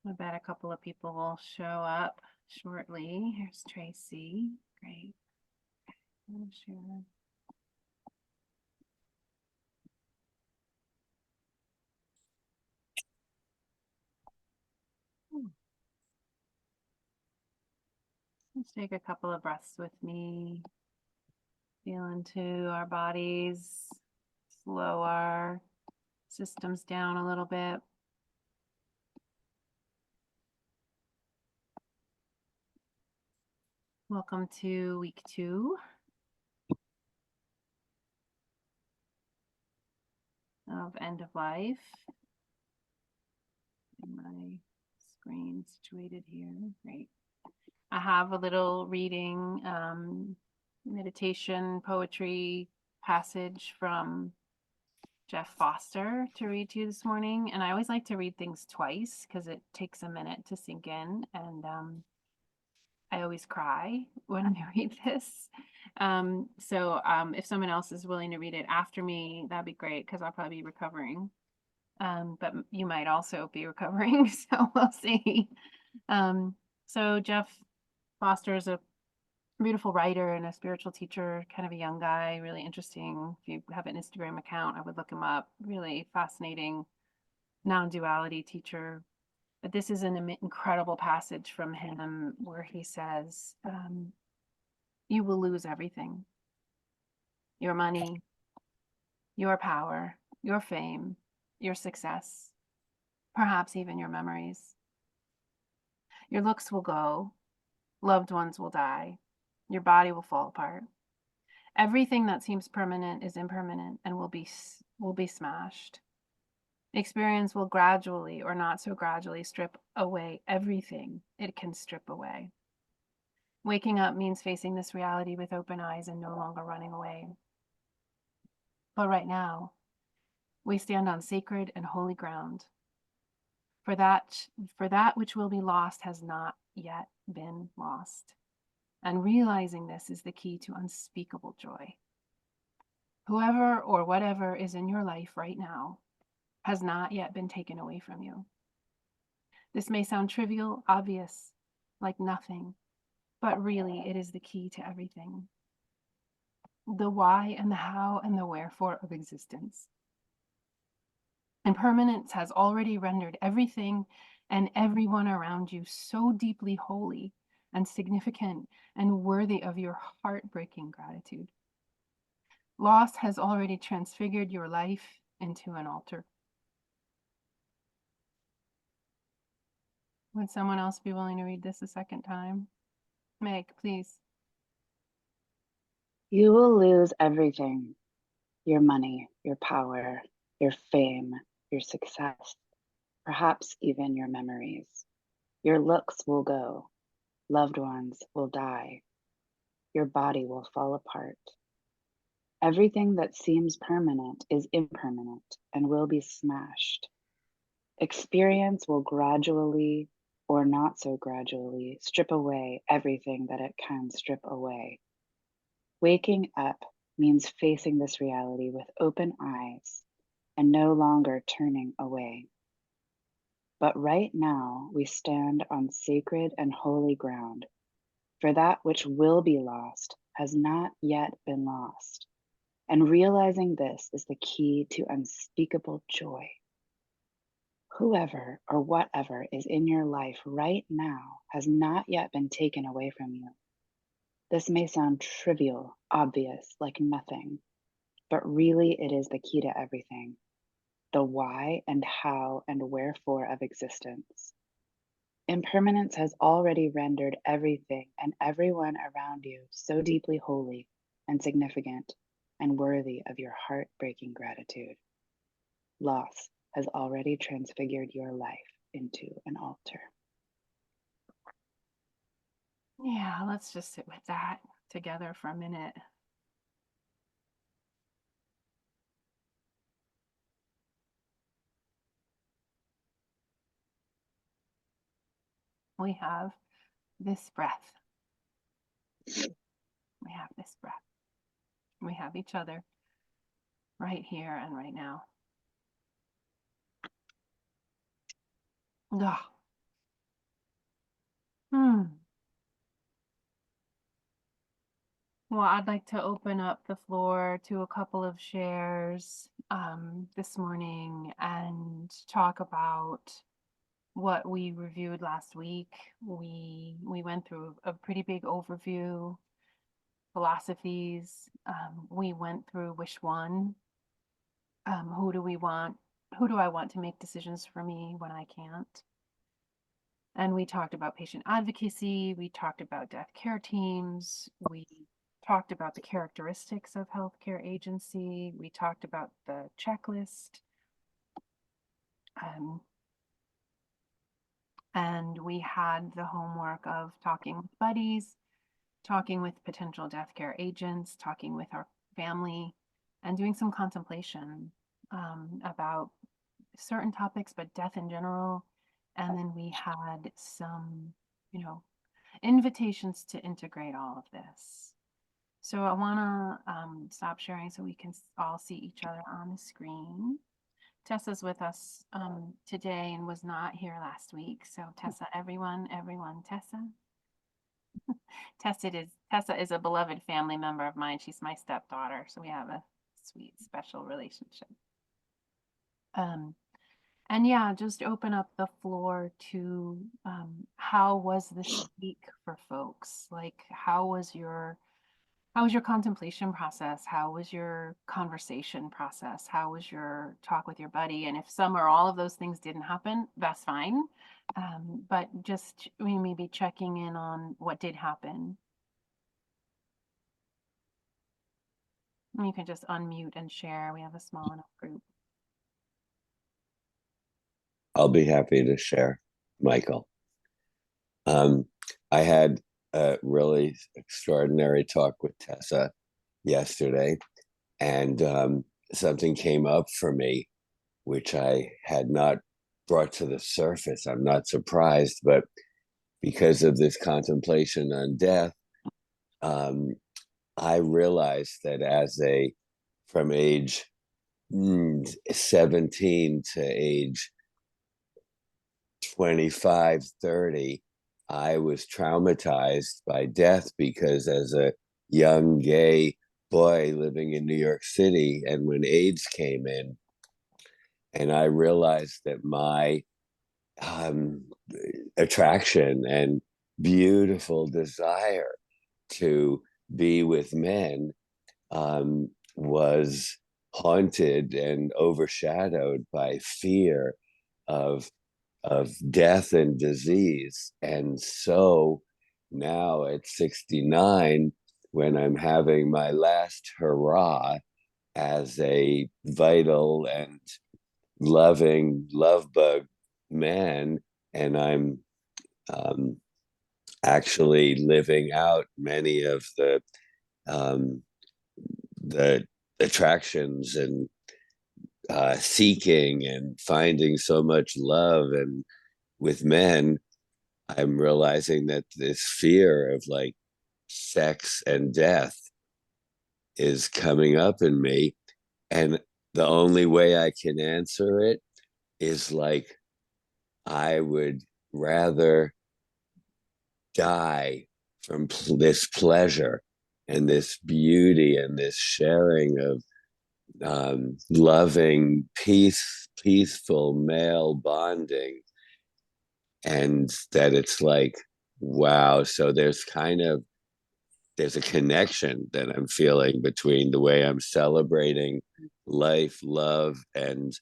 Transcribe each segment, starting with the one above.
I bet a couple of people will show up shortly. Here's Tracy. Great. I'm sure. Let's take a couple of breaths with me. Feel into our bodies. Slow our systems down a little bit. Welcome to week 2 of End of Life. Get my screen situated here. Great. I have a little reading, meditation, poetry passage from Jeff Foster to read to you this morning. And I always like to read things twice because it takes a minute to sink in. And I always cry when I read this. So if someone else is willing to read it after me, that'd be great because I'll probably be recovering. But you might also be recovering, so we'll see. So Jeff Foster is a beautiful writer and a spiritual teacher, kind of a young guy, really interesting. If you have an Instagram account, I would look him up. Really fascinating non-duality teacher. But this is an incredible passage from him where he says, you will lose everything. Your money, your power, your fame, your success, perhaps even your memories. Your looks will go, loved ones will die, your body will fall apart. Everything that seems permanent is impermanent and will be smashed. Experience will gradually or not so gradually strip away everything it can strip away. Waking up means facing this reality with open eyes and no longer running away. But right now, we stand on sacred and holy ground. For that which will be lost has not yet been lost. And realizing this is the key to unspeakable joy. Whoever or whatever is in your life right now has not yet been taken away from you. This may sound trivial, obvious, like nothing, but really it is the key to everything. The why and the how and the wherefore of existence. Impermanence has already rendered everything and everyone around you so deeply holy and significant and worthy of your heartbreaking gratitude. Loss has already transfigured your life into an altar. Would someone else be willing to read this a second time? Meg, please. You will lose everything: your money, your power, your fame, your success, perhaps even your memories. Your looks will go, loved ones will die, your body will fall apart. Everything that seems permanent is impermanent and will be smashed. Experience will gradually, or not so gradually, strip away everything that it can strip away. Waking up means facing this reality with open eyes and no longer turning away. But right now, we stand on sacred and holy ground, for that which will be lost has not yet been lost. And realizing this is the key to unspeakable joy. Whoever or whatever is in your life right now has not yet been taken away from you. This may sound trivial, obvious, like nothing, but really it is the key to everything. The why and how and wherefore of existence. Impermanence has already rendered everything and everyone around you so deeply holy and significant and worthy of your heartbreaking gratitude. Loss has already transfigured your life into an altar. Yeah, let's just sit with that together for a minute. We have this breath. We have this breath. We have each other right here and right now. Oh, Well, I'd like to open up the floor to a couple of shares this morning and talk about what we reviewed last week. We went through a pretty big overview, philosophies. We went through Wish One. Who do we want? Who do I want to make decisions for me when I can't? And we talked about patient advocacy. We talked about death care teams. We talked about the characteristics of healthcare agency. We talked about the checklist. And we had the homework of talking with buddies, talking with potential death care agents, talking with our family, and doing some contemplation about certain topics, but death in general. And then we had some, invitations to integrate all of this. So I want to stop sharing so we can all see each other on the screen. Tessa's with us today and was not here last week. So Tessa, everyone, Tessa. Tessa is a beloved family member of mine. She's my stepdaughter, so we have a sweet, special relationship. And yeah, just open up the floor to how was this week for folks? Like, how was your contemplation process? How was your conversation process? How was your talk with your buddy? And if some or all of those things didn't happen, that's fine. But just maybe checking in on what did happen. And you can just unmute and share. We have a small enough group. I'll be happy to share, Michael. I had a really extraordinary talk with Tessa yesterday, and something came up for me, which I had not brought to the surface. I'm not surprised, but because of this contemplation on death, I realized that from age 17 to age 25, 30, I was traumatized by death because as a young gay boy living in New York City, and when AIDS came in, and I realized that my attraction and beautiful desire to be with men was haunted and overshadowed by fear of death and disease. And so now at 69, when I'm having my last hurrah as a vital and loving love bug man, and I'm actually living out many of the attractions and seeking and finding so much love and with men, I'm realizing that this fear of like sex and death is coming up in me, and the only way I can answer it is like I would rather die from this pleasure and this beauty and this sharing of loving, peaceful male bonding. And that it's like, wow. So there's a connection that I'm feeling between the way I'm celebrating life, love, and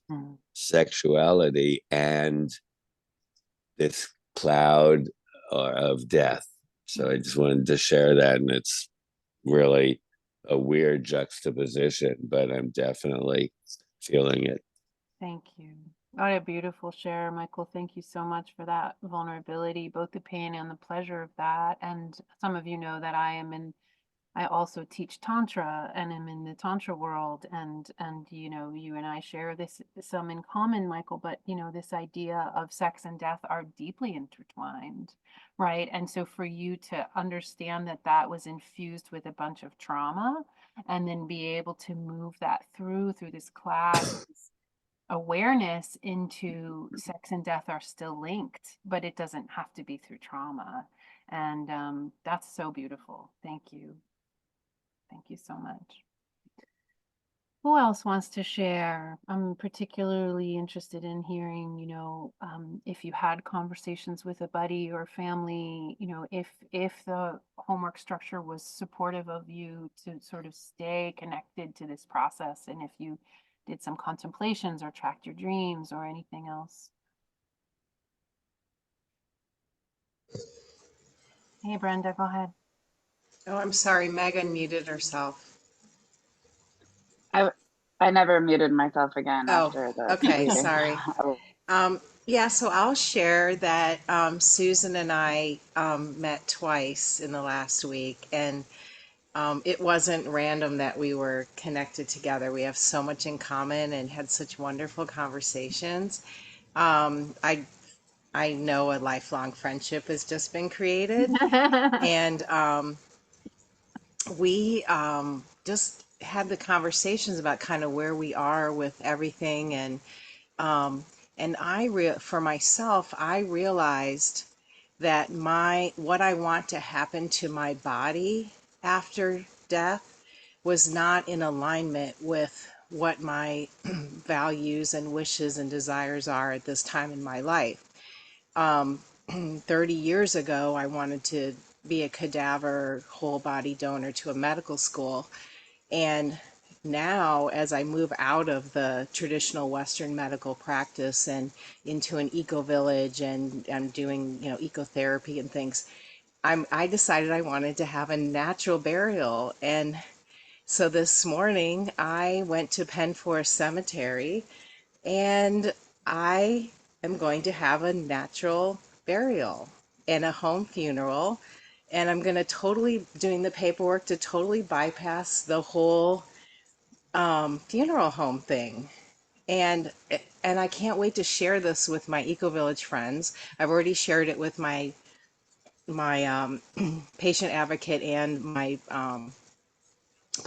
sexuality and this cloud of death. So I just wanted to share that. And it's really a weird juxtaposition, but I'm definitely feeling it. Thank you. What a beautiful share, Michael. Thank you so much for that vulnerability, both the pain and the pleasure of that. And some of you know that I also teach Tantra and am in the Tantra world. And you and I share this some in common, Michael, but this idea of sex and death are deeply intertwined, right? And so for you to understand that that was infused with a bunch of trauma and then be able to move that through this class, this awareness into sex and death are still linked, but it doesn't have to be through trauma. And that's so beautiful. Thank you. Thank you so much. Who else wants to share? I'm particularly interested in hearing, if you had conversations with a buddy or family, if the homework structure was supportive of you to sort of stay connected to this process, and if you did some contemplations or tracked your dreams or anything else. Hey, Brenda, go ahead. Oh, I'm sorry. Megan muted herself. I I never muted myself again Oh, after the okay. reading. Sorry. Yeah, so I'll share that Susan and I met twice in the last week, and it wasn't random that we were connected together. We have so much in common and had such wonderful conversations. I know a lifelong friendship has just been created, and we just had the conversations about kind of where we are with everything, um, and for myself, I realized that what I want to happen to my body after death was not in alignment with what my values and wishes and desires are at this time in my life. Um, 30 years ago, I wanted to be a cadaver whole body donor to a medical school. And now, as I move out of the traditional Western medical practice and into an eco village, and I'm doing, ecotherapy and things, I decided I wanted to have a natural burial. And so this morning I went to Penn Forest Cemetery, and I am going to have a natural burial and a home funeral. And I'm going to doing the paperwork to totally bypass the whole funeral home thing. And I can't wait to share this with my Eco Village friends. I've already shared it with my patient advocate and my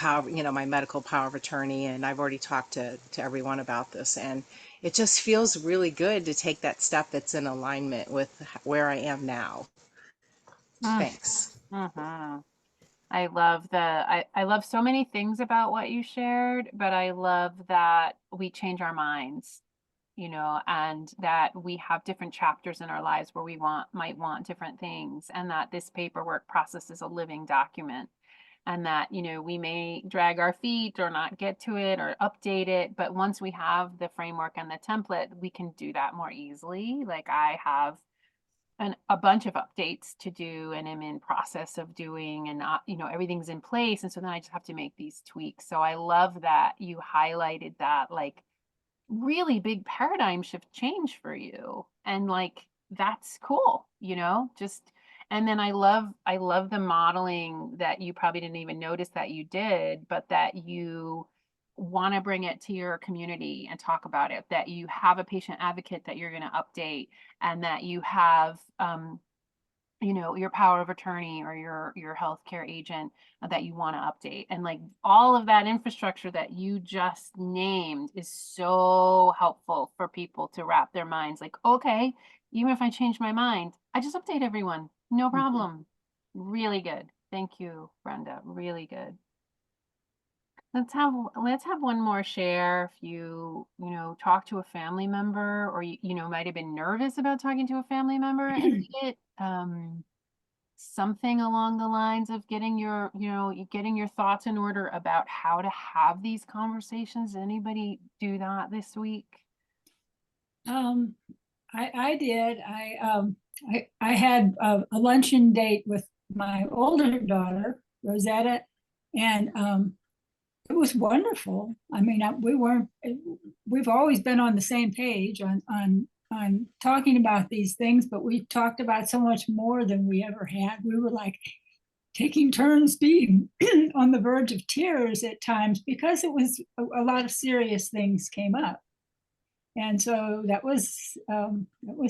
my medical power of attorney, and I've already talked to everyone about this. And it just feels really good to take that step that's in alignment with where I am now. Thanks. Mhm. I love I love so many things about what you shared, but I love that we change our minds, and that we have different chapters in our lives where we might want different things, and that this paperwork process is a living document, and that, we may drag our feet or not get to it or update it, but once we have the framework and the template, we can do that more easily. Like I have a bunch of updates to do and am in process of doing, and everything's in place, and so then I just have to make these tweaks. So I love that you highlighted that, like, really big paradigm shift change for you, and like that's cool, just. And then I love the modeling that you probably didn't even notice that you did, but that you want to bring it to your community and talk about it, that you have a patient advocate that you're going to update, and that you have your power of attorney or your healthcare agent that you want to update. And like all of that infrastructure that you just named is so helpful for people to wrap their minds like, okay, even if I change my mind, I just update everyone. No problem. Really good. Thank you, Brenda. Really good. Let's have one more share. If talk to a family member, or might have been nervous about talking to a family member and it something along the lines of getting your thoughts in order about how to have these conversations. Anybody do that this week? I did. I had a luncheon date with my older daughter, Rosetta, and it was wonderful. I mean, we've always been on the same page on talking about these things, but we talked about so much more than we ever had. We were like taking turns being on the verge of tears at times, because it was a lot of serious things came up. And so that was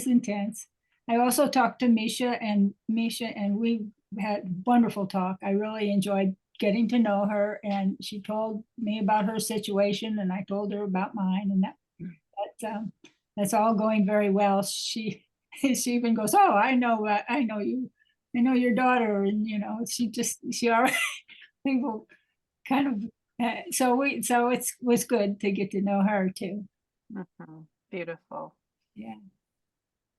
intense. I also talked to Misha, and we had wonderful talk. I really enjoyed getting to know her, and she told me about her situation, and I told her about mine, and that's all going very well. She even goes, "Oh, I know you, I know your daughter," and she already. Well, kind of, so it was good to get to know her too. Beautiful. Yeah.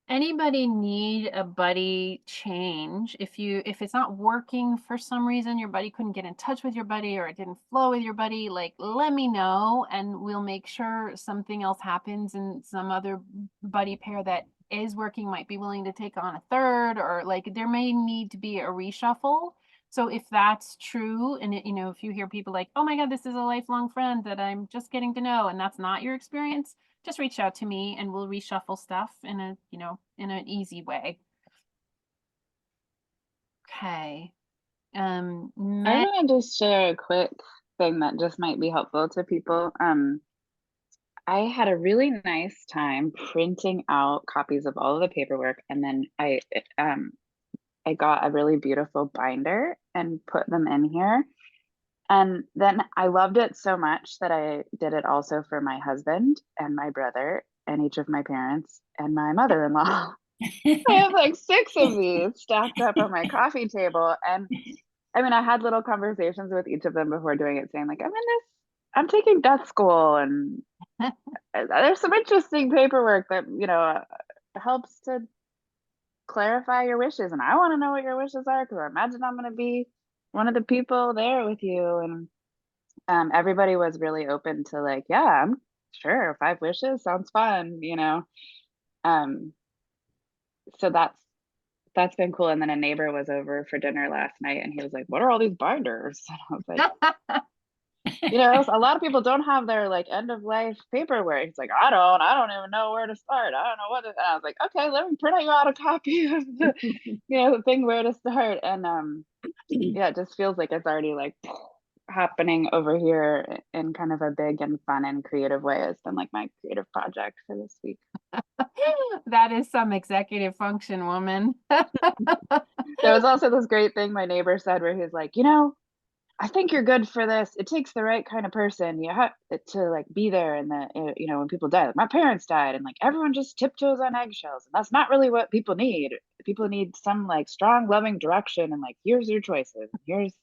Anybody need a buddy change? If it's not working for some reason, your buddy couldn't get in touch with your buddy or it didn't flow with your buddy, like let me know and we'll make sure something else happens and some other buddy pair that is working might be willing to take on a third, or like there may need to be a reshuffle. So if that's true, and if you hear people like, oh my God, this is a lifelong friend that I'm just getting to know, and that's not your experience, just reach out to me and we'll reshuffle stuff in an easy way. Okay. I want to just share a quick thing that just might be helpful to people. I had a really nice time printing out copies of all of the paperwork, and then I got a really beautiful binder and put them in here. And then I loved it so much that I did it also for my husband and my brother and each of my parents and my mother-in-law. I have like 6 of these stacked up on my coffee table. And I mean, I had little conversations with each of them before doing it, saying like, I'm taking death school, and there's some interesting paperwork that, helps to clarify your wishes. And I want to know what your wishes are, because I imagine I'm going to be one of the people there with you. And everybody was really open to like, yeah, I'm sure 5 wishes sounds fun. Um, so that's been cool. And then a neighbor was over for dinner last night, and he was like, what are all these binders? And I was like, a lot of people don't have their like end of life paperwork. It's like, I don't even know where to start. I don't know what to, and I was like, okay, let me print you out a copy of the thing where to start. And yeah, it just feels like it's already like happening over here in kind of a big and fun and creative way. It's been like my creative project for this week. That is some executive function, woman. There was also this great thing my neighbor said where he's like, I think you're good for this. It takes the right kind of person. You have to like be there, and when people die. Like my parents died, and like everyone just tiptoes on eggshells, and that's not really what people need. People need some like strong, loving direction, and like here's your choices. Here's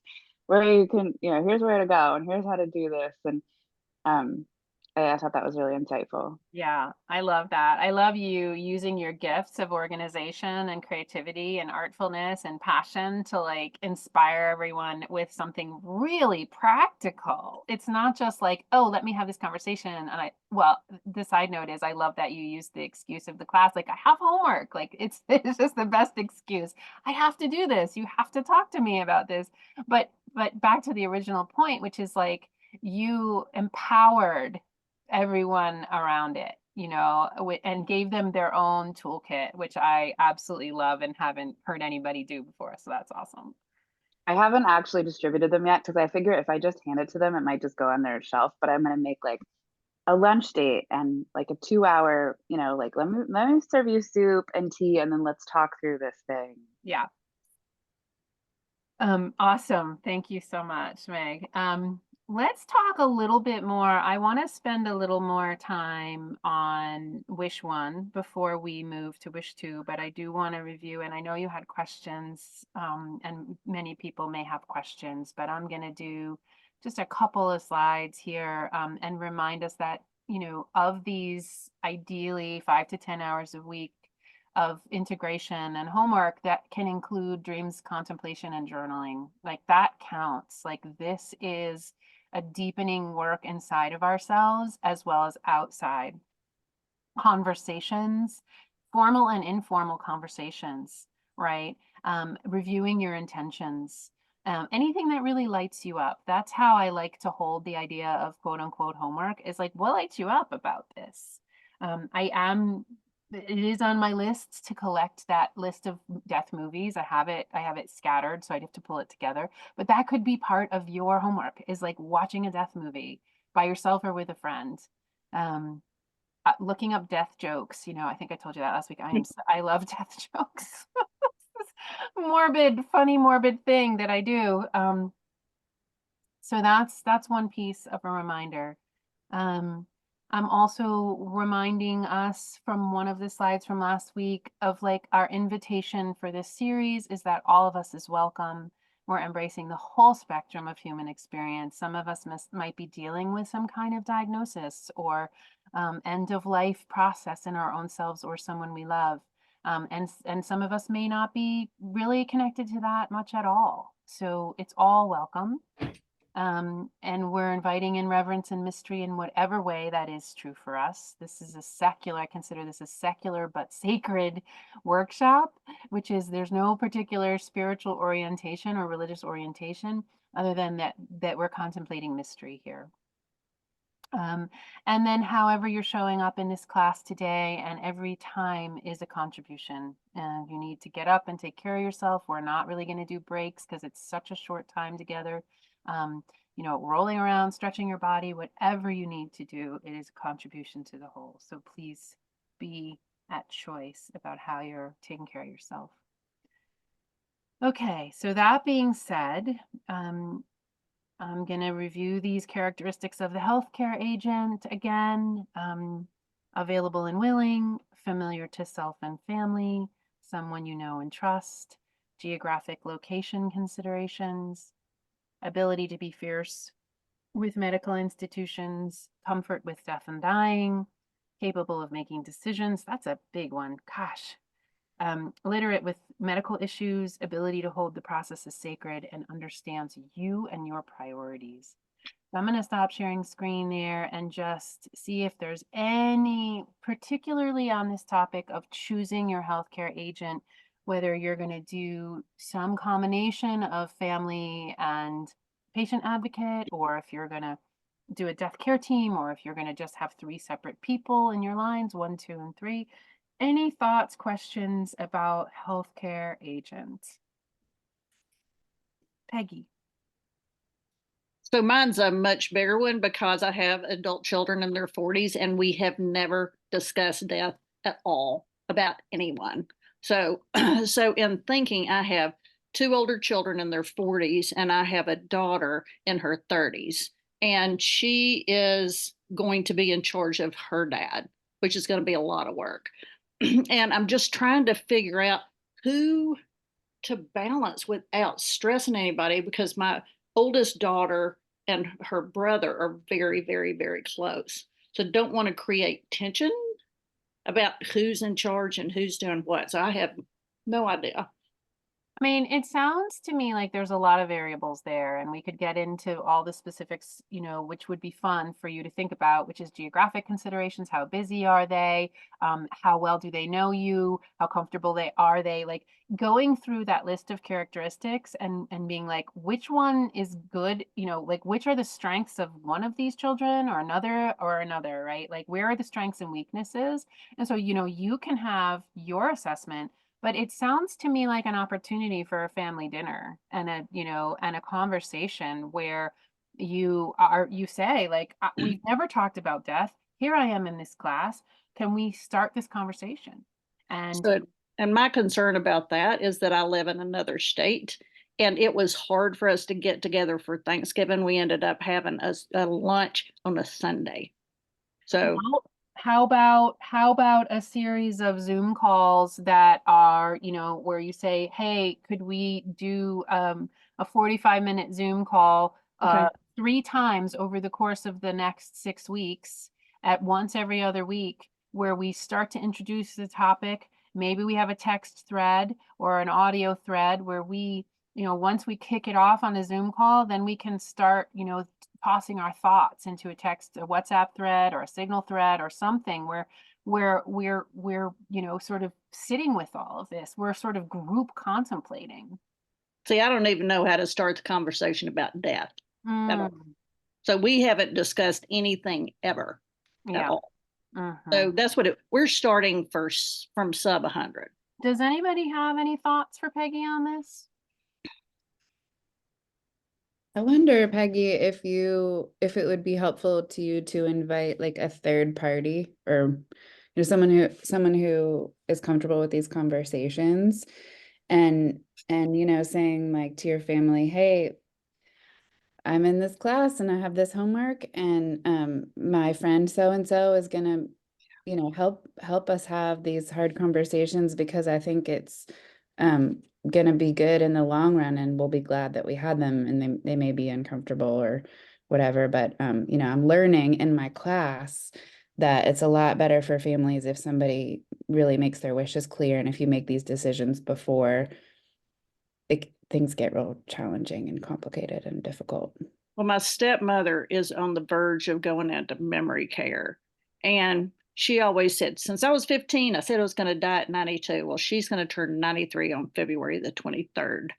where you can, here's where to go, and here's how to do this. And I thought that was really insightful. Yeah, I love that. I love you using your gifts of organization and creativity and artfulness and passion to like inspire everyone with something really practical. It's not just like, oh, let me have this conversation. And the side note is I love that you use the excuse of the class. Like I have homework. Like it's just the best excuse. I have to do this. You have to talk to me about this. But back to the original point, which is like you empowered everyone around it, and gave them their own toolkit, which I absolutely love and haven't heard anybody do before. So that's awesome. I haven't actually distributed them yet, because I figure if I just hand it to them, it might just go on their shelf. But I'm going to make like a lunch date and like a 2-hour, like let me serve you soup and tea, and then let's talk through this thing. Yeah. Awesome. Thank you so much, Meg. Let's talk a little bit more. I want to spend a little more time on Wish 1 before we move to Wish 2, but I do want to review, and I know you had questions, and many people may have questions, but I'm going to do just a couple of slides here, and remind us that, of these ideally 5 to 10 hours a week of integration and homework that can include dreams, contemplation, and journaling. Like that counts. Like this is a deepening work inside of ourselves as well as outside. Conversations, formal and informal conversations, right? Reviewing your intentions. Anything that really lights you up. That's how I like to hold the idea of quote unquote homework, is like, what lights you up about this? It is on my list to collect that list of death movies. I have it scattered, so I'd have to pull it together. But that could be part of your homework, is like watching a death movie by yourself or with a friend. Looking up death jokes. I think I told you that last week. I love death jokes. Funny, morbid thing that I do. So that's one piece of a reminder. I'm also reminding us from one of the slides from last week of like our invitation for this series is that all of us is welcome. we're embracing the whole spectrum of human experience. Some of us might be dealing with some kind of diagnosis or end of life process in our own selves or someone we love. And some of us may not be really connected to that much at all. So it's all welcome. And we're inviting in reverence and mystery in whatever way that is true for us. This is a secular, I consider this a secular but sacred workshop, which is there's no particular spiritual orientation or religious orientation other than that we're contemplating mystery here. And then however you're showing up in this class today and every time is a contribution, and you need to get up and take care of yourself. We're not really going to do breaks because it's such a short time together. You know, rolling around, stretching your body, whatever you need to do, it is a contribution to the whole. So please be at choice about how you're taking care of yourself. Okay, so that being said, I'm going to review these characteristics of the healthcare agent again. Available and willing, familiar to self and family, someone you know and trust, geographic location considerations, ability to be fierce with medical institutions, comfort with death and dying, capable of making decisions. That's a big one. Gosh. Literate with medical issues, ability to hold the process as sacred, and understands you and your priorities. So I'm going to stop sharing screen there and just see if there's any, particularly on this topic of choosing your healthcare agent, whether you're going to do some combination of family and patient advocate, or if you're going to do a death care team, or if you're going to just have 3 separate people in your lines, 1, 2, and 3. Any thoughts, questions about healthcare agents? Peggy. So mine's a much bigger one because I have adult children in their 40s and we have never discussed death at all about anyone. So, so in thinking, I have 2 older children in their 40s and I have a daughter in her 30s, and she is going to be in charge of her dad, which is going to be a lot of work. And I'm just trying to figure out who to balance without stressing anybody, because my oldest daughter and her brother are very, very, very close. So don't want to create tension about who's in charge and who's doing what. So I have no idea. I mean, it sounds to me like there's a lot of variables there, and we could get into all the specifics, you know, which would be fun for you to think about, which is geographic considerations. How busy are they? How well do they know you? How comfortable are they? Like going through that list of characteristics and being like, which one is good? You know, like which are the strengths of one of these children or another, right? Like where are the strengths and weaknesses? And so, you know, you can have your assessment. But it sounds to me like an opportunity for a family dinner and a conversation where you say like, we've never talked about death. Here I am in this class. Can we start this conversation? And my concern about that is that I live in another state, and it was hard for us to get together for Thanksgiving. We ended up having a lunch on a Sunday. So how about a series of Zoom calls that are, you know, where you say, hey, could we do a 45-minute Zoom call 3 times over the course of the next 6 weeks, at once every other week, where we start to introduce the topic. Maybe we have a text thread or an audio thread where we, you know, once we kick it off on a Zoom call, then we can start, you know, tossing our thoughts into a WhatsApp thread or a Signal thread or something where we're you know, sort of sitting with all of this. We're sort of group contemplating. See, I don't even know how to start the conversation about death at all. So we haven't discussed anything ever at all. So that's what we're starting first from sub 100. Does anybody have any thoughts for Peggy on this? I wonder, Peggy, if it would be helpful to you to invite like a third party, or you know, someone who is comfortable with these conversations, and you know, saying like to your family, hey, I'm in this class and I have this homework, and my friend so and so is gonna, you know, help us have these hard conversations, because I think it's gonna be good in the long run, and we'll be glad that we had them, and they may be uncomfortable or whatever, but you know, I'm learning in my class that it's a lot better for families if somebody really makes their wishes clear, and if you make these decisions before things get real challenging and complicated and difficult. Well, my stepmother is on the verge of going into memory care. And she always said, since I was 15, I said I was going to die at 92. Well, she's going to turn 93 on February the 23rd.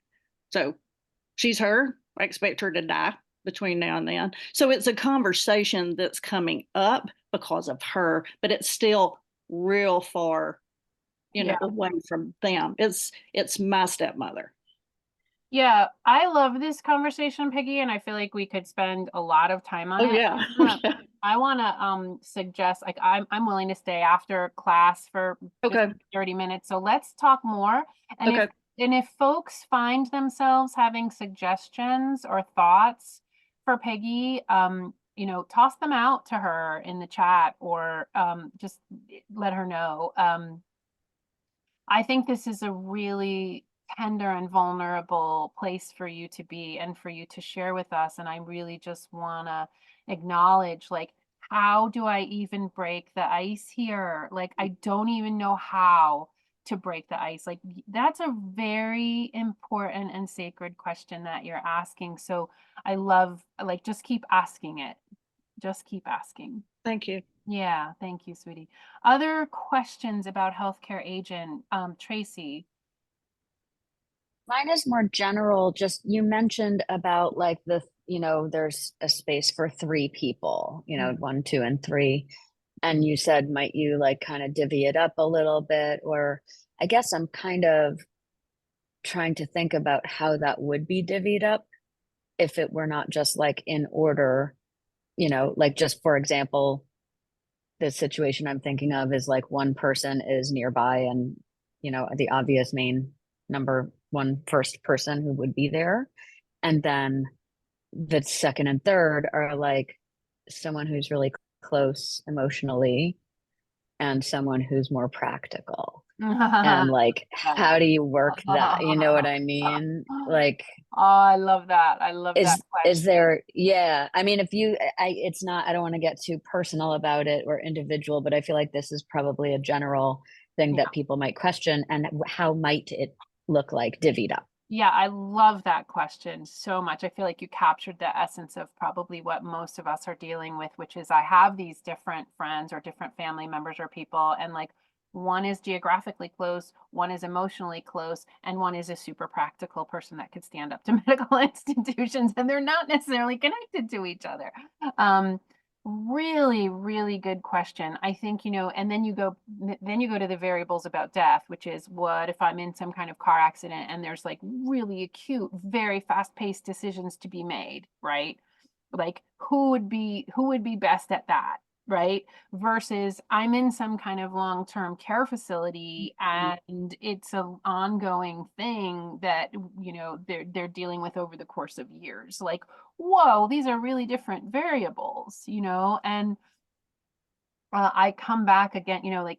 So she's her. I expect her to die between now and then. So it's a conversation that's coming up because of her, but it's still real far, you know, away from them. It's my stepmother. Yeah, I love this conversation, Peggy, and I feel like we could spend a lot of time on Oh, it. yeah. I wanna suggest, like, I'm willing to stay after class for just Okay. 30 minutes. So let's talk more. And Okay. if folks find themselves having suggestions or thoughts for Peggy, you know, toss them out to her in the chat, or just let her know. I think this is a really tender and vulnerable place for you to be and for you to share with us. And I really just want to acknowledge, like, how do I even break the ice here? Like, I don't even know how to break the ice. Like, that's a very important and sacred question that you're asking. So I love, like, just keep asking it. Just keep asking. Thank you. Yeah, thank you, sweetie. Other questions about healthcare agent, Tracy? Mine is more general. Just you mentioned about like there's a space for 3 people, 1, 2, and 3. And you said, might you like kind of divvy it up a little bit? Or I guess I'm kind of trying to think about how that would be divvied up if it were not just like in order, like just for example, the situation I'm thinking of is like one person is nearby and, the obvious main number one first person who would be there. And then the second and third are like someone who's really close emotionally and someone who's more practical. And like, how do you work that? You know what I mean? Like, oh, I love that. I love that is question. there, yeah. I mean, it's not, I don't want to get too personal about it or individual, but I feel like this is probably a general thing that people might question. And how might it look like divvied up? Yeah, I love that question so much. I feel like you captured the essence of probably what most of us are dealing with, which is I have these different friends or different family members or people, and like one is geographically close, one is emotionally close, and one is a super practical person that could stand up to medical institutions, and they're not necessarily connected to each other. Really, really good question. I think, and then you go to the variables about death, which is what if I'm in some kind of car accident and there's like really acute, very fast-paced decisions to be made, right? Like who would be best at that, right? Versus I'm in some kind of long-term care facility and it's an ongoing thing that, they're dealing with over the course of years. Like, whoa, these are really different variables, and I come back again, like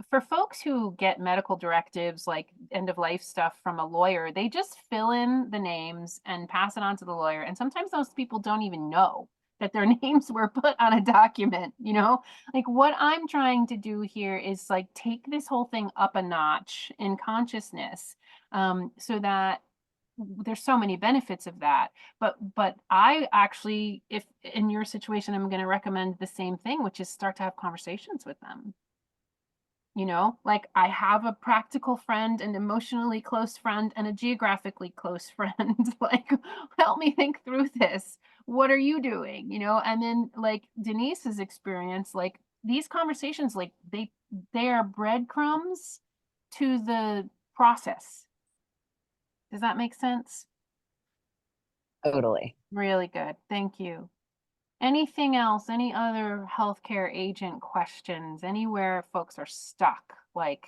for folks who get medical directives like end of life stuff from a lawyer, they just fill in the names and pass it on to the lawyer. And sometimes those people don't even know that their names were put on a document, like what I'm trying to do here is like take this whole thing up a notch in consciousness, so that there's so many benefits of that. But I actually, if in your situation, I'm going to recommend the same thing, which is start to have conversations with them. Like I have a practical friend, an emotionally close friend, and a geographically close friend. Like, help me think through this. What are you doing? And then like Denise's experience, like these conversations, like they are breadcrumbs to the process. Does that make sense? Totally. Really good. Thank you. Anything else? Any other healthcare agent questions? Anywhere folks are stuck? Like,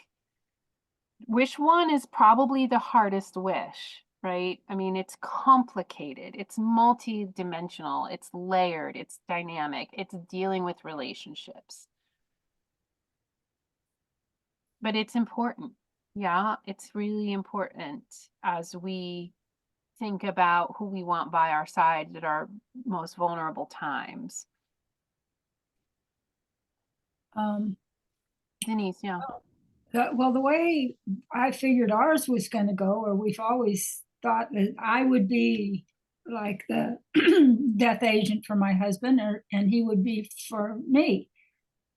which one is probably the hardest wish, right? I mean, it's complicated, it's multi-dimensional, it's layered, it's dynamic, it's dealing with relationships. But it's important. Yeah, it's really important as we think about who we want by our side at our most vulnerable times. Denise, yeah. Well, the way I figured ours was going to go, or we've always thought that I would be like the death agent for my husband, and he would be for me.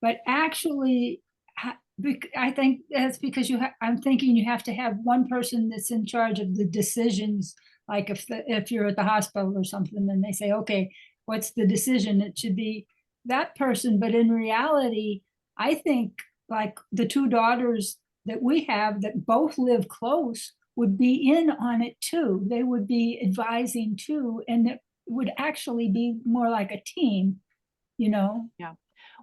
But actually, I think that's because I'm thinking you have to have one person that's in charge of the decisions. Like if you're at the hospital or something, and they say, okay, what's the decision? It should be that person. But in reality, I think like the two daughters that we have that both live close would be in on it too. They would be advising too, and it would actually be more like a team, you know? Yeah.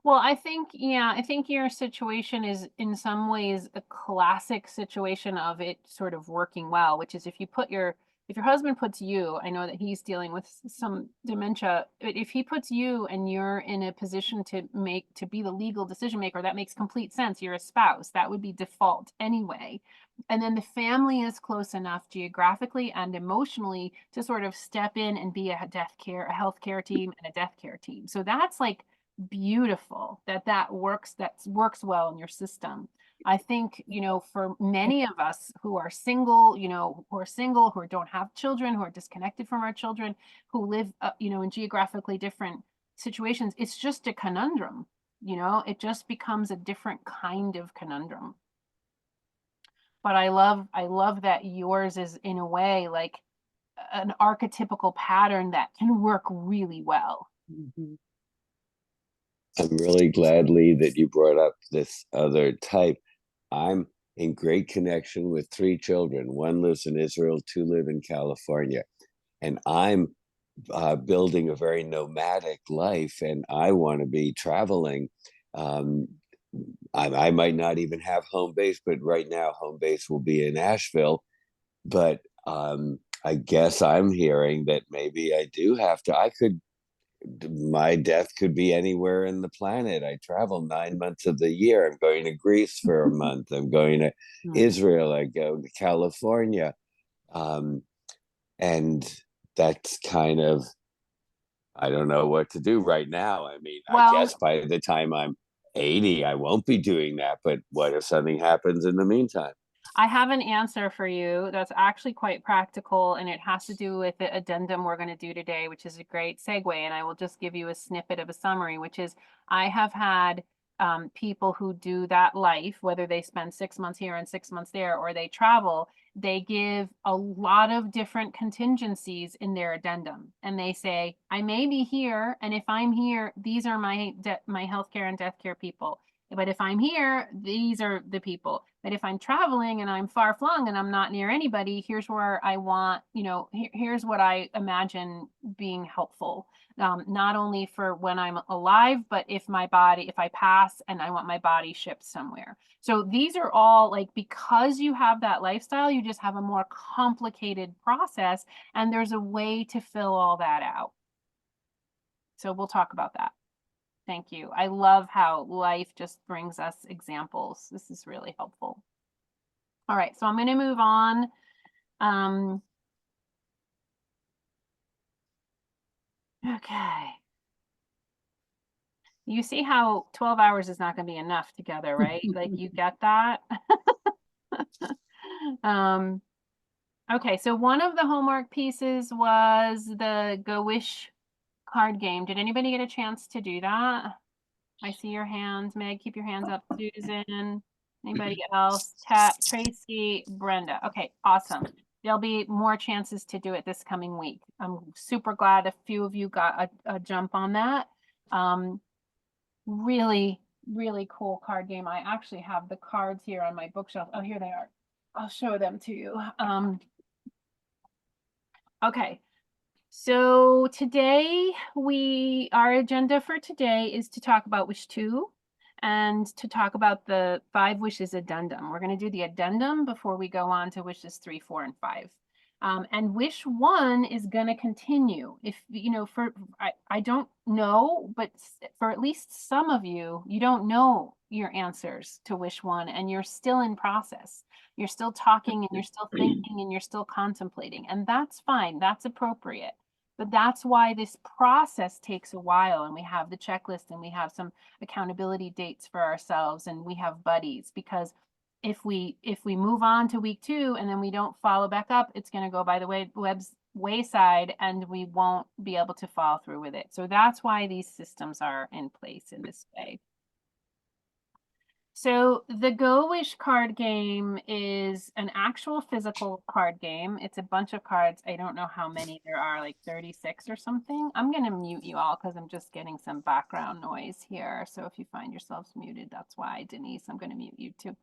Well, I think, yeah, I think your situation is in some ways a classic situation of it sort of working well, which is if your husband puts you, I know that he's dealing with some dementia, but if he puts you and you're in a position to be the legal decision maker, that makes complete sense. You're a spouse. That would be default anyway. And then the family is close enough geographically and emotionally to sort of step in and be a healthcare team and a death care team. So that's like beautiful that works well in your system. I think, for many of us who are single, who don't have children, who are disconnected from our children, who live, in geographically different situations, it's just a conundrum. It just becomes a different kind of conundrum. But I love that yours is in a way like an archetypical pattern that can work really well. Mhm. I'm really glad, Lee, that you brought up this other type. I'm in great connection with 3 children. One lives in Israel, 2 live in California. And I'm building a very nomadic life, and I want to be traveling. Um, I might not even have home base, but right now, home base will be in Asheville. But I guess I'm hearing that maybe I do have to. My death could be anywhere in the planet. I travel 9 months of the year. I'm going to Greece for a month. I'm going to Hmm. Israel. I go to California. Um, and that's kind of, I don't know what to do right now. I mean, I Well, guess by the time I'm 80, I won't be doing that. But what if something happens in the meantime? I have an answer for you that's actually quite practical, and it has to do with the addendum we're going to do today, which is a great segue. And I will just give you a snippet of a summary, which is I have had people who do that life, whether they spend 6 months here and 6 months there, or they travel, they give a lot of different contingencies in their addendum. And they say, I may be here, and if I'm here, these are my healthcare and death care people. But if I'm here, these are the people. But if I'm traveling and I'm far flung and I'm not near anybody, here's where I want, here's what I imagine being helpful. Not only for when I'm alive, but if I pass and I want my body shipped somewhere. So these are all like, because you have that lifestyle, you just have a more complicated process, and there's a way to fill all that out. So we'll talk about that. Thank you. I love how life just brings us examples. This is really helpful. All right, so I'm going to move on. Okay. You see how 12 hours is not going to be enough together, right? Like you get that? Okay, so one of the homework pieces was the Go Wish card game. Did anybody get a chance to do that? I see your hands. Meg, keep your hands up. Susan, anybody else? Tracy, Brenda. Okay, awesome. There'll be more chances to do it this coming week. I'm super glad a few of you got a jump on that. Really, really cool card game. I actually have the cards here on my bookshelf. Oh, here they are. I'll show them to you. Okay. So today our agenda for today is to talk about wish 2 and to talk about the 5 wishes addendum. We're going to do the addendum before we go on to wishes 3, 4, and 5. And wish one is going to continue. If, I don't know, but for at least some of you, you don't know your answers to wish one, and you're still in process. You're still talking and you're still thinking and you're still contemplating, and that's fine. That's appropriate. But that's why this process takes a while, and we have the checklist and we have some accountability dates for ourselves and we have buddies, because if we move on to week 2 and then we don't follow back up, it's going to go by the wayside and we won't be able to follow through with it. So that's why these systems are in place in this way. So the Go Wish card game is an actual physical card game. It's a bunch of cards. I don't know how many there are, like 36 or something. I'm going to mute you all because I'm just getting some background noise here. So if you find yourselves muted, that's why. Denise, I'm going to mute you too.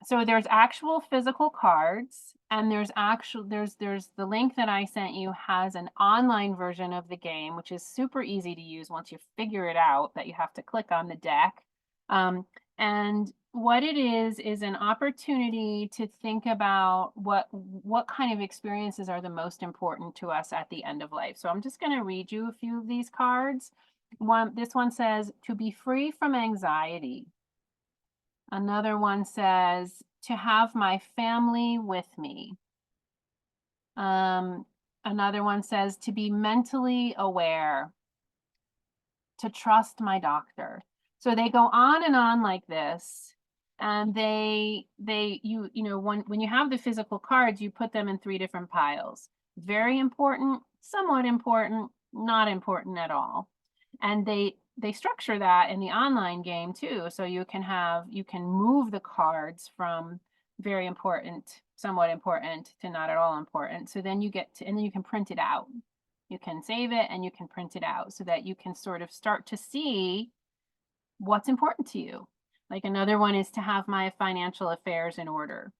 So there's actual physical cards, and there's the link that I sent you has an online version of the game, which is super easy to use once you figure it out, that you have to click on the deck. And what it is an opportunity to think about what kind of experiences are the most important to us at the end of life. So I'm just going to read you a few of these cards. This one says, to be free from anxiety. Another one says, to have my family with me. Another one says, to be mentally aware. To trust my doctor. So they go on and on like this. And when you have the physical cards, you put them in 3 different piles. Very important, somewhat important, not important at all. And they structure that in the online game too. So you can move the cards from very important, somewhat important, to not at all important. So then you can print it out. You can save it and you can print it out so that you can sort of start to see what's important to you. Like another one is to have my financial affairs in order,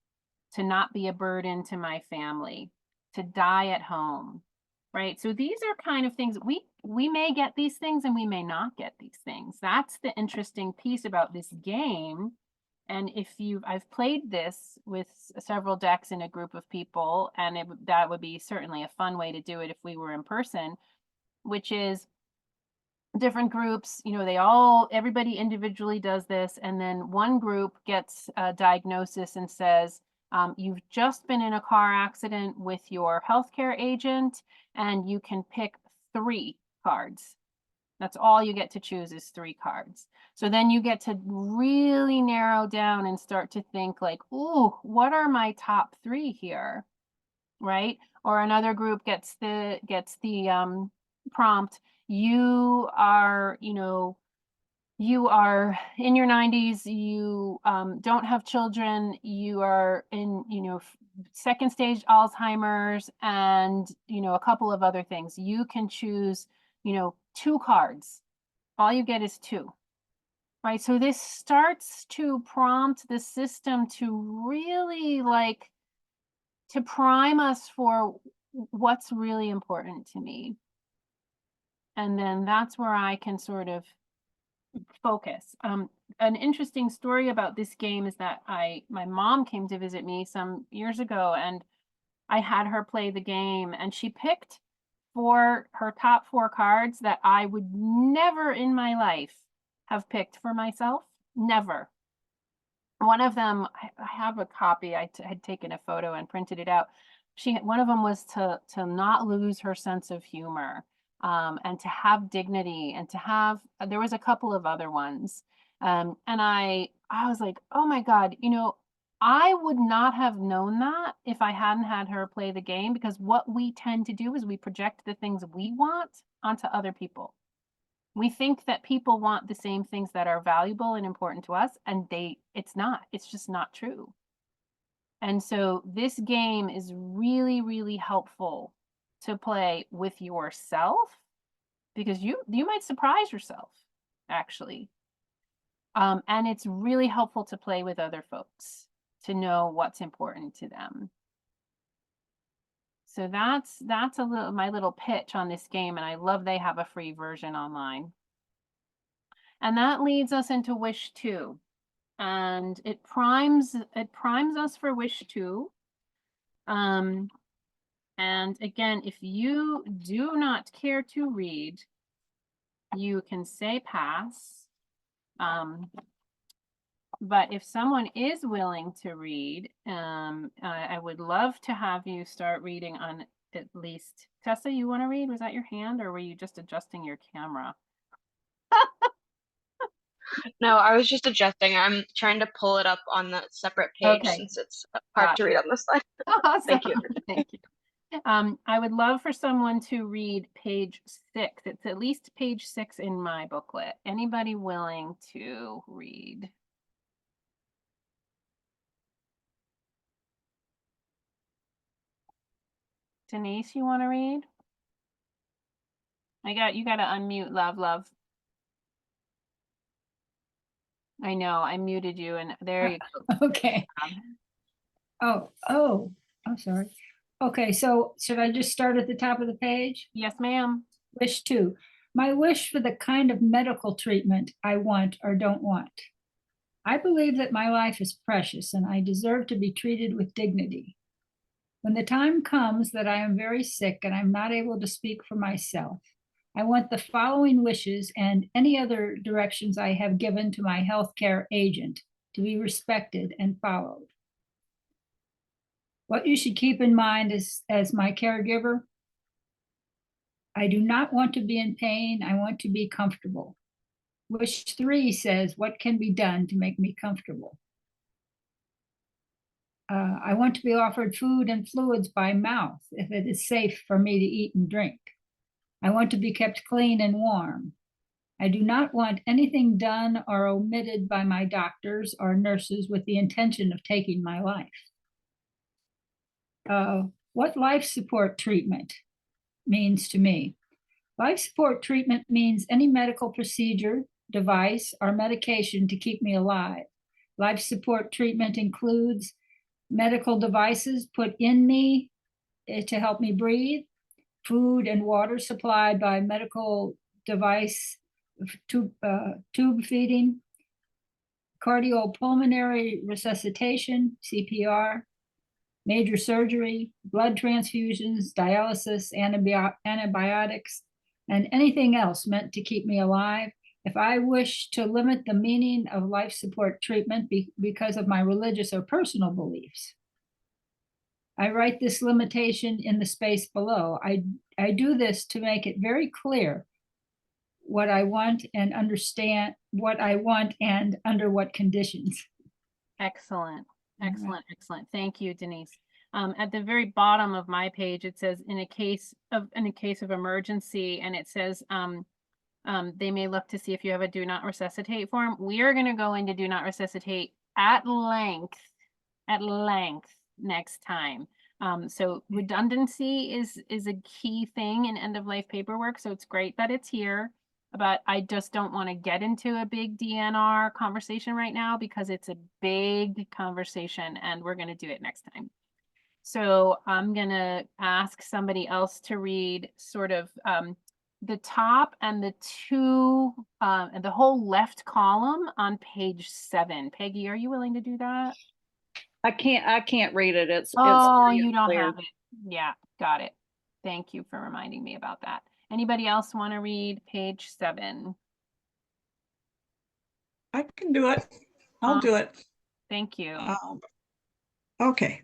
to not be a burden to my family, to die at home, right? So these are kind of things we may get these things and we may not get these things. That's the interesting piece about this game. And I've played this with several decks in a group of people, and that would be certainly a fun way to do it if we were in person, which is different groups, everybody individually does this. And then one group gets a diagnosis and says, you've just been in a car accident with your healthcare agent, and you can pick 3 cards. That's all you get to choose is 3 cards. So then you get to really narrow down and start to think like, ooh, what are my top 3 here? Right? Or another group gets the prompt, you are in your 90s, you don't have children, you are in, 2nd stage Alzheimer's, and, a couple of other things. You can choose, 2 cards. All you get is 2. Right? So this starts to prompt the system to really to prime us for what's really important to me. And then that's where I can sort of focus. An interesting story about this game is that my mom came to visit me some years ago, and I had her play the game, and she picked for her top 4 cards that I would never in my life have picked for myself. Never. One of them, I have a copy. I had taken a photo and printed it out. One of them was to not lose her sense of humor, and to have dignity, and to have. There was a couple of other ones, and I was like, oh my God, I would not have known that if I hadn't had her play the game, because what we tend to do is we project the things we want onto other people. We think that people want the same things that are valuable and important to us, and it's just not true. And so this game is really, really helpful to play with yourself, because you might surprise yourself, actually. And it's really helpful to play with other folks to know what's important to them. So that's my little pitch on this game, and I love they have a free version online. And that leads us into Wish 2. And it primes us for Wish 2. And again, if you do not care to read, you can say pass. But if someone is willing to read, I would love to have you start reading on at least. Tessa, you want to read? Was that your hand, or were you just adjusting your camera? No, I was just adjusting. I'm trying to pull it up on the separate page Okay. since it's hard to Gotcha. read on this side. Awesome. Thank you. Thank you. I would love for someone to read page 6. It's at least page 6 in my booklet. Anybody willing to read? Denise, you want to read? You got to unmute, love. I know, I muted you, and there you go. Okay. Oh, I'm sorry. Okay, so should I just start at the top of the page? Yes, ma'am. Wish 2. My wish for the kind of medical treatment I want or don't want. I believe that my life is precious and I deserve to be treated with dignity. When the time comes that I am very sick and I'm not able to speak for myself, I want the following wishes and any other directions I have given to my healthcare agent to be respected and followed. What you should keep in mind as my caregiver, I do not want to be in pain. I want to be comfortable. Wish 3 says, what can be done to make me comfortable? I want to be offered food and fluids by mouth if it is safe for me to eat and drink. I want to be kept clean and warm. I do not want anything done or omitted by my doctors or nurses with the intention of taking my life. What life support treatment means to me. Life support treatment means any medical procedure, device, or medication to keep me alive. Life support treatment includes medical devices put in me to help me breathe, food and water supplied by medical device tube feeding, cardiopulmonary resuscitation, CPR, major surgery, blood transfusions, dialysis, antibiotics, and anything else meant to keep me alive. If I wish to limit the meaning of life support treatment because of my religious or personal beliefs, I write this limitation in the space below. I do this to make it very clear what I want and understand what I want and under what conditions. Excellent. Excellent. Thank you, Denise. At the very bottom of my page, it says in a case of emergency, and it says they may look to see if you have a do not resuscitate form. We are going to go into do not resuscitate at length next time. So redundancy is a key thing in end of life paperwork. So it's great that it's here, but I just don't want to get into a big DNR conversation right now because it's a big conversation and we're going to do it next time. So I'm going to ask somebody else to read sort of the top and the and the whole left column on page 7. Peggy, are you willing to do that? I can't read it. It's you don't clear. have it. Yeah, got it. Thank you for reminding me about that. Anybody else want to read page 7? I can do it. I'll do it. Thank you. Okay.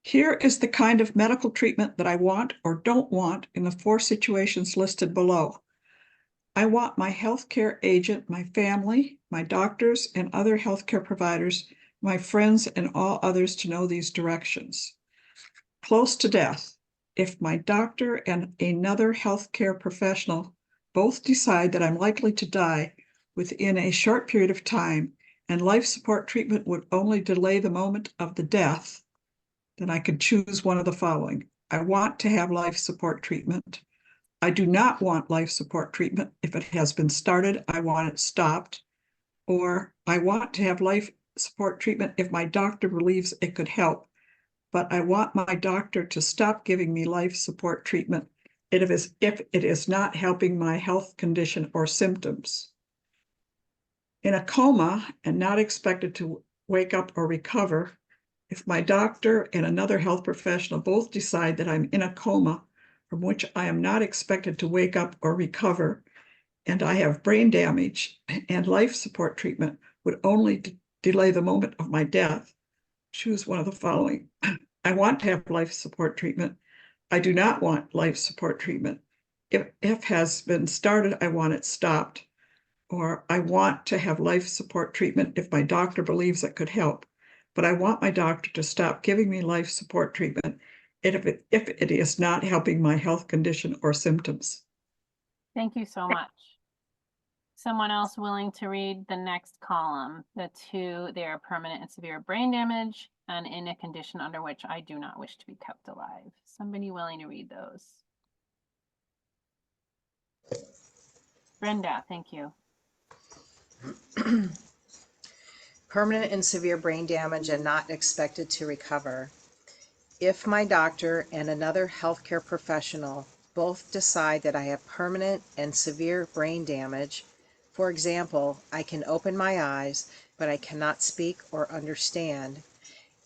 Here is the kind of medical treatment that I want or don't want in the 4 situations listed below. I want my healthcare agent, my family, my doctors, and other healthcare providers, my friends, and all others to know these directions. Close to death. If my doctor and another healthcare professional both decide that I'm likely to die within a short period of time and life support treatment would only delay the moment of the death, then I could choose one of the following. I want to have life support treatment. I do not want life support treatment. If it has been started, I want it stopped. Or I want to have life support treatment if my doctor believes it could help, but I want my doctor to stop giving me life support treatment if it is not helping my health condition or symptoms. In a coma and not expected to wake up or recover, If my doctor and another health professional both decide that I'm in a coma from which I am not expected to wake up or recover, and I have brain damage and life support treatment would only delay the moment of my death, choose one of the following. I want to have life support treatment. I do not want life support treatment. If has been started, I want it stopped. Or I want to have life support treatment if my doctor believes it could help, but I want my doctor to stop giving me life support treatment if it is not helping my health condition or symptoms. Thank you so much. Someone else willing to read the next column? The two, they are permanent and severe brain damage and in a condition under which I do not wish to be kept alive. Somebody willing to read those? Brenda, thank you. Permanent and severe brain damage and not expected to recover. If my doctor and another healthcare professional both decide that I have permanent and severe brain damage, for example, I can open my eyes, but I cannot speak or understand,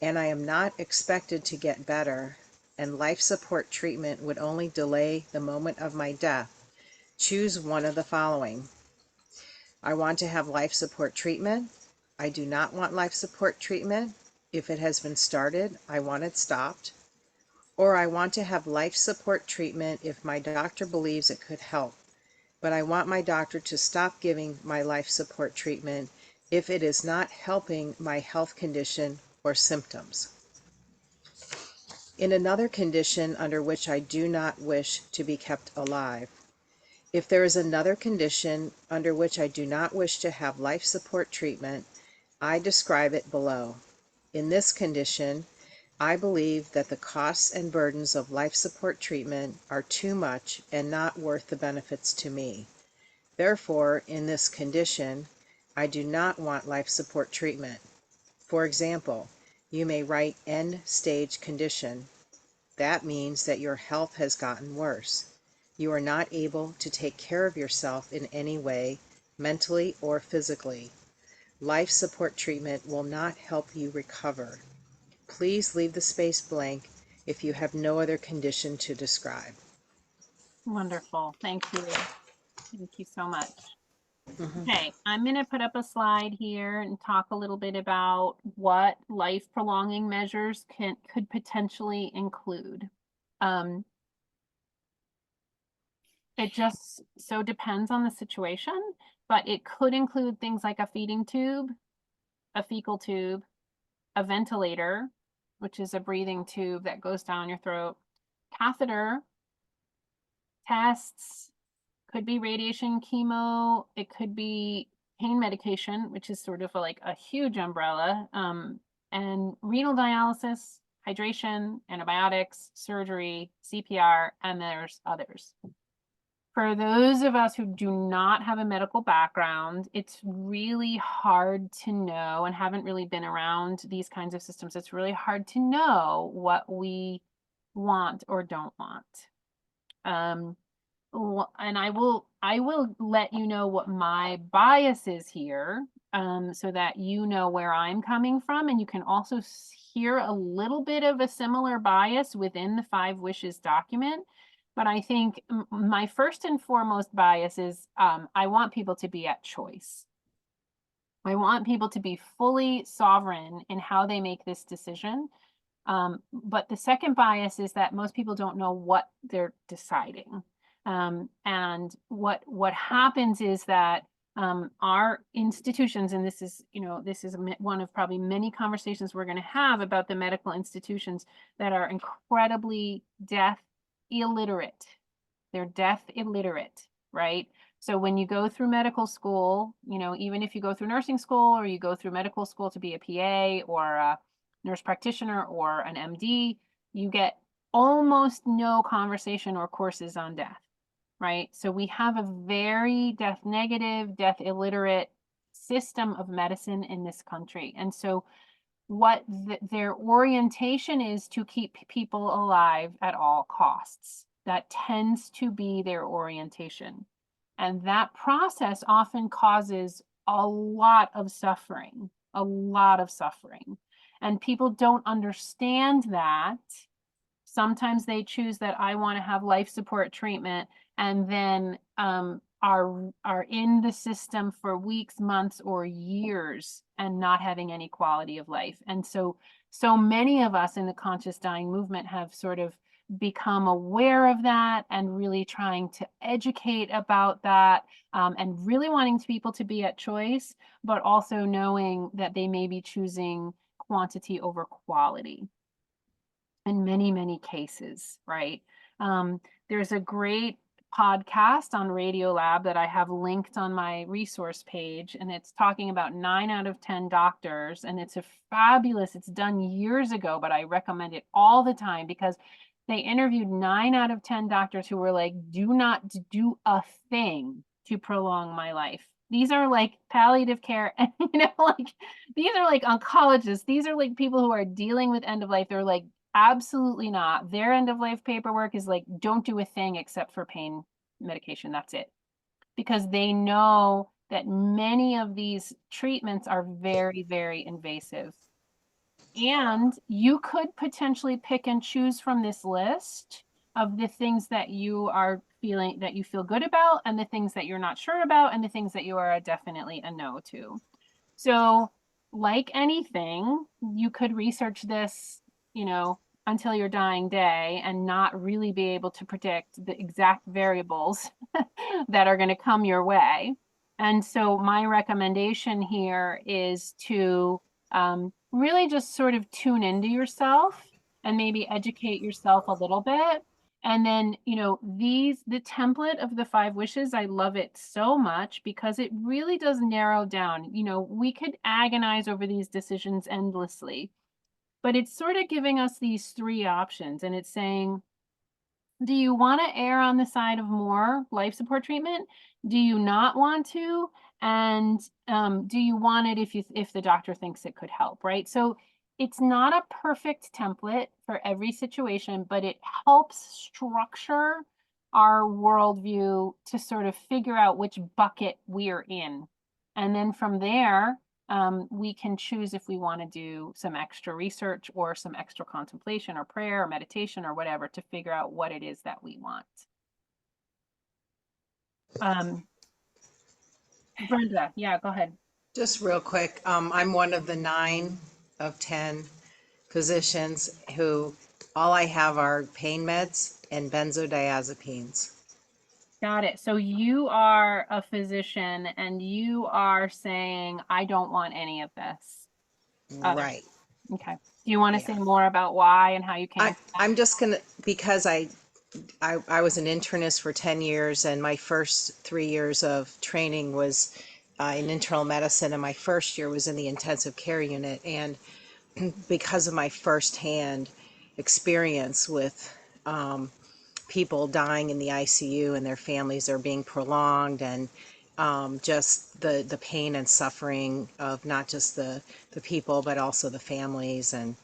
and I am not expected to get better, and life support treatment would only delay the moment of my death, choose one of the following. I want to have life support treatment. I do not want life support treatment. If it has been started, I want it stopped. Or I want to have life support treatment if my doctor believes it could help, but I want my doctor to stop giving my life support treatment if it is not helping my health condition or symptoms. In another condition under which I do not wish to be kept alive. If there is another condition under which I do not wish to have life support treatment, I describe it below. In this condition, I believe that the costs and burdens of life support treatment are too much and not worth the benefits to me. Therefore, in this condition, I do not want life support treatment. For example, you may write end-stage condition. That means that your health has gotten worse. You are not able to take care of yourself in any way, mentally or physically. Life support treatment will not help you recover. Please leave the space blank if you have no other condition to describe. Wonderful. Thank you. Thank you so much. Mhm. Okay, I'm going to put up a slide here and talk a little bit about what life prolonging measures could potentially include. It just so depends on the situation, but it could include things like a feeding tube, a fecal tube, a ventilator, which is a breathing tube that goes down your throat, catheter, tests, could be radiation, chemo, it could be pain medication, which is sort of like a huge umbrella, and renal dialysis, hydration, antibiotics, surgery, CPR, and there's others. For those of us who do not have a medical background, it's really hard to know and haven't really been around these kinds of systems. It's really hard to know what we want or don't want. And I will let you know what my bias is here, so that you know where I'm coming from, and you can also hear a little bit of a similar bias within the 5 Wishes document. But I think my first and foremost bias is I want people to be at choice. I want people to be fully sovereign in how they make this decision. But the second bias is that most people don't know what they're deciding. And what happens is that our institutions, and this is one of probably many conversations we're going to have about the medical institutions that are incredibly deaf illiterate. They're deaf illiterate, right? So when you go through medical school, even if you go through nursing school or you go through medical school to be a PA or a nurse practitioner or an MD, you get almost no conversation or courses on death, right? So we have a very death negative, death illiterate system of medicine in this country. And so what their orientation is to keep people alive at all costs. That tends to be their orientation. And that process often causes a lot of suffering, And people don't understand that. Sometimes they choose that I want to have life support treatment and then are in the system for weeks, months, or years and not having any quality of life. And so many of us in the conscious dying movement have sort of become aware of that and really trying to educate about that, and really wanting people to be at choice, but also knowing that they may be choosing quantity over quality in many, many cases, right? There's a great podcast on Radiolab that I have linked on my resource page, and it's talking about 9 out of 10 doctors, and it's it's done years ago, but I recommend it all the time because they interviewed 9 out of 10 doctors who were like, do not do a thing to prolong my life. These are like palliative care, and like these are like oncologists. These are like people who are dealing with end of life. They're like, absolutely not. Their end of life paperwork is like, don't do a thing except for pain medication. That's it. Because they know that many of these treatments are very, very invasive. And you could potentially pick and choose from this list of the things that you are feeling that you feel good about, and the things that you're not sure about, and the things that you are definitely a no to. So, like anything, you could research this, until your dying day and not really be able to predict the exact variables that are going to come your way. And so my recommendation here is to really just sort of tune into yourself and maybe educate yourself a little bit. And then, the template of the 5 wishes, I love it so much because it really does narrow down. We could agonize over these decisions endlessly, but it's sort of giving us these 3 options. And it's saying, do you want to err on the side of more life support treatment? Do you not want to? And do you want it if the doctor thinks it could help, right? So it's not a perfect template for every situation, but it helps structure our worldview to sort of figure out which bucket we're in. And then from there, we can choose if we want to do some extra research or some extra contemplation or prayer or meditation or whatever to figure out what it is that we want. Brenda, yeah, go ahead. Just real quick, I'm one of the 9 of 10 physicians who all I have are pain meds and benzodiazepines. Got it. So you are a physician and you are saying, I don't want any of this. Right. Okay. Do you want to Yeah. say more about why and how you came? I'm just gonna, because I was an internist for 10 years, and my first 3 years of training was in internal medicine, and my first year was in the intensive care unit. And because of my firsthand experience with people dying in the ICU and their families are being prolonged, and just the pain and suffering of not just the people, but also the families. And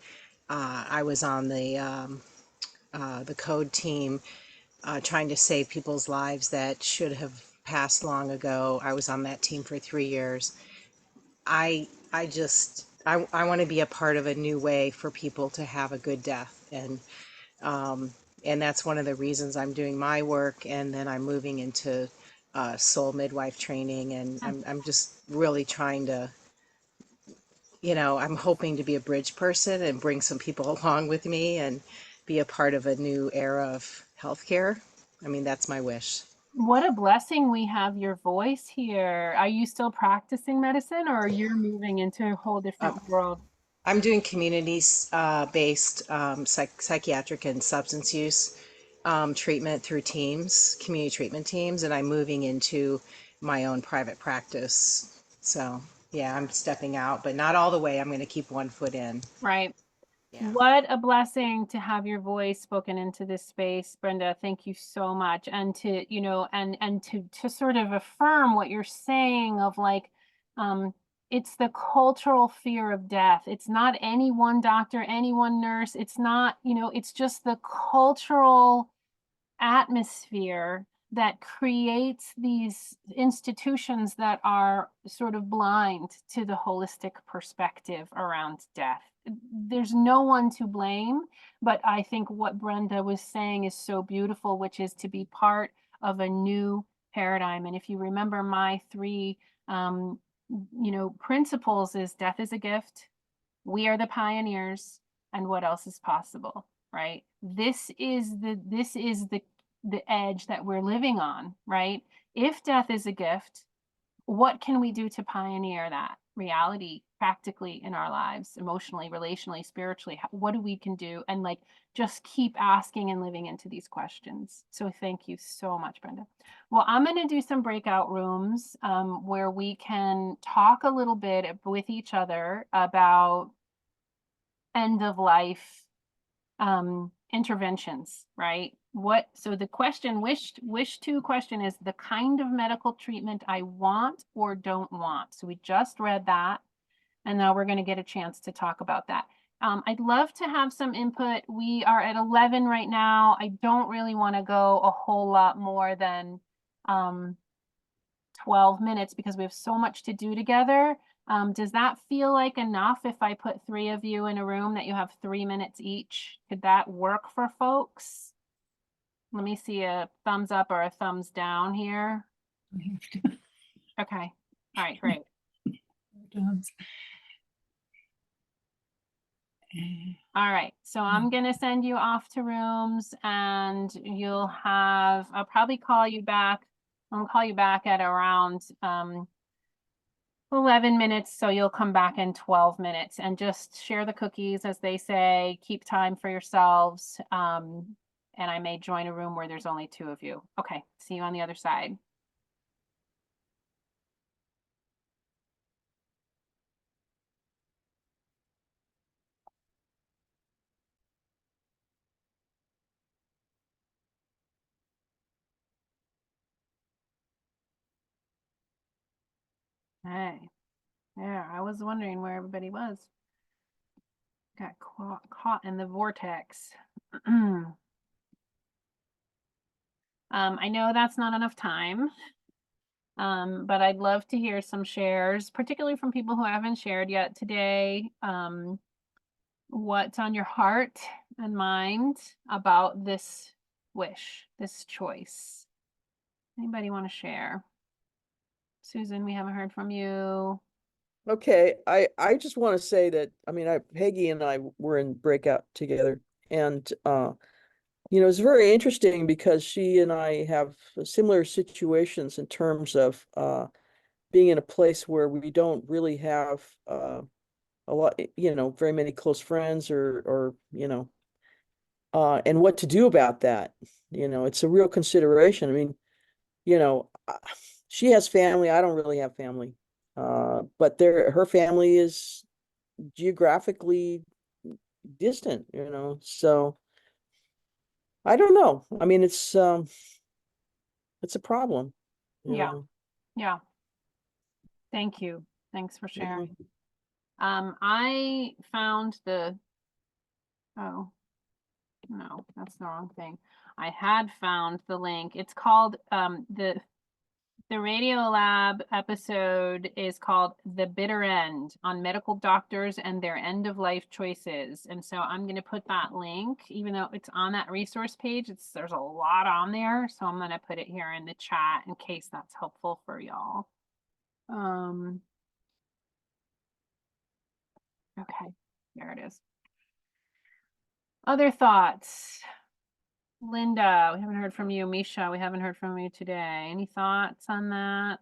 I was on the code team trying to save people's lives that should have passed long ago. I was on that team for 3 years. I want to be a part of a new way for people to have a good death. And that's one of the reasons I'm doing my work. And then I'm moving into soul midwife training. And I'm just really trying to, I'm hoping to be a bridge person and bring some people along with me and be a part of a new era of healthcare. I mean, that's my wish. What a blessing we have your voice here. Are you still practicing medicine, or you're moving into a whole different world? I'm doing communities-based psychiatric and substance use treatment through teams, community treatment teams, and I'm moving into my own private practice. So yeah, I'm stepping out, but not all the way. I'm going to keep one foot in. Right. Yeah. What a blessing to have your voice spoken into this space, Brenda. Thank you so much. And to, and to sort of affirm what you're saying of like, it's the cultural fear of death. It's not any one doctor, any one nurse. It's not, it's just the cultural atmosphere that creates these institutions that are sort of blind to the holistic perspective around death. There's no one to blame, but I think what Brenda was saying is so beautiful, which is to be part of a new paradigm. And if you remember my three, principles is death is a gift, we are the pioneers, and what else is possible, right? This is the edge that we're living on, right? If death is a gift, what can we do to pioneer that reality practically in our lives, emotionally, relationally, spiritually? What do we can do? And like, just keep asking and living into these questions. So thank you so much, Brenda. Well, I'm going to do some breakout rooms where we can talk a little bit with each other about end of life interventions, right? So the question, wish to question is the kind of medical treatment I want or don't want. So we just read that, and now we're going to get a chance to talk about that. I'd love to have some input. We are at 11 right now. I don't really want to go a whole lot more than 12 minutes because we have so much to do together. Does that feel like enough if I put 3 of you in a room that you have 3 minutes each? Could that work for folks? Let me see a thumbs up or a thumbs down here. Okay. All right, great. All right, so I'm gonna send you off to rooms and you'll have, I'll probably call you back. I'll call you back at around 11 minutes, so you'll come back in 12 minutes and just share the cookies, as they say, keep time for yourselves. And I may join a room where there's only 2 of you. Okay, see you on the other side. Hey, yeah, I was wondering where everybody was. Got caught in the vortex. I know that's not enough time, but I'd love to hear some shares, particularly from people who haven't shared yet today. What's on your heart and mind about this wish, this choice? Anybody want to share? Susan, we haven't heard from you. Okay, I just want to say that, I mean, Peggy and I were in breakout together, and it's very interesting because she and I have similar situations in terms of being in a place where we don't really have a lot, very many close friends or and what to do about that. It's a real consideration. I mean, she has family, I don't really have family. But her family is geographically distant, so I don't know. I mean, it's a problem. Yeah. Yeah. Thank you. Thanks for sharing. I found oh, no, that's the wrong thing. I had found the link. It's called, the Radiolab episode is called The Bitter End on medical doctors and their end of life choices. And so I'm going to put that link, even though it's on that resource page, there's a lot on there. So I'm going to put it here in the chat in case that's helpful for y'all. Okay, there it is. Other thoughts? Linda, we haven't heard from you. Misha, we haven't heard from you today. Any thoughts on that?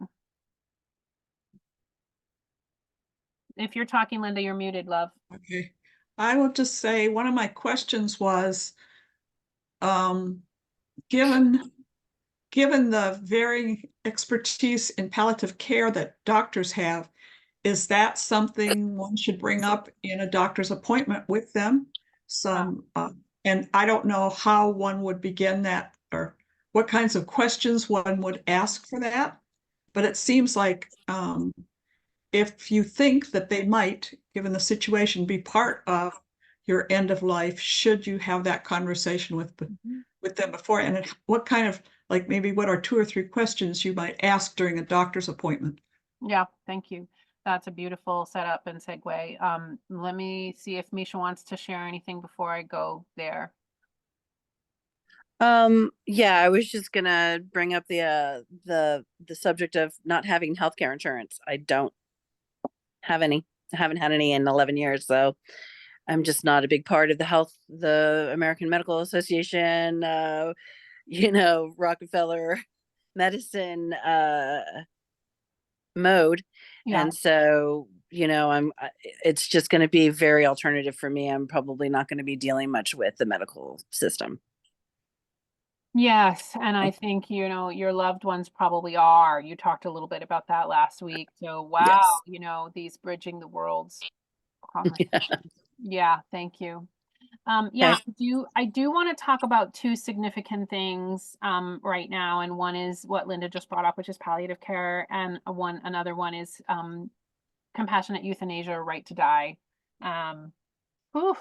If you're talking, Linda, you're muted, love. Okay. I will just say one of my questions was, given the varying expertise in palliative care that doctors have, is that something one should bring up in a doctor's appointment with them? And I don't know how one would begin that or what kinds of questions one would ask for that. But it seems like if you think that they might, given the situation, be part of your end of life, should you have that conversation with them before? And what kind of like maybe what are 2 or 3 questions you might ask during a doctor's appointment? Yeah, thank you. That's a beautiful setup and segue. Let me see if Misha wants to share anything before I go there. Yeah, I was just gonna bring up the subject of not having healthcare insurance. I don't have any. I haven't had any in 11 years, so I'm just not a big part of the American Medical Association, Rockefeller medicine mode. Yeah. And so, it's just going to be very alternative for me. I'm probably not going to be dealing much with the medical system. Yes, and I think, your loved ones probably are. You talked a little bit about that last week. So wow, Yes. These bridging the worlds conversations. Yeah, thank you. Yeah, Okay. I do want to talk about 2 significant things right now, and one is what Linda just brought up, which is palliative care, and another one is compassionate euthanasia, right to die. Oof.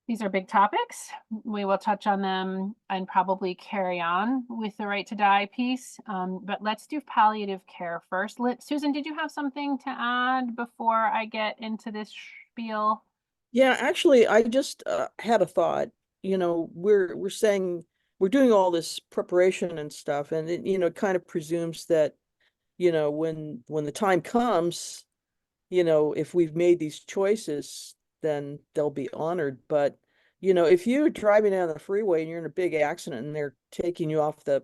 These are big topics. We will touch on them and probably carry on with the right to die piece. But let's do palliative care first. Susan, did you have something to add before I get into this spiel? Yeah, actually, I just had a thought. We're saying we're doing all this preparation and stuff, and it kind of presumes that, when the time comes, if we've made these choices, then they'll be honored. But, if you're driving down the freeway and you're in a big accident and they're taking you off the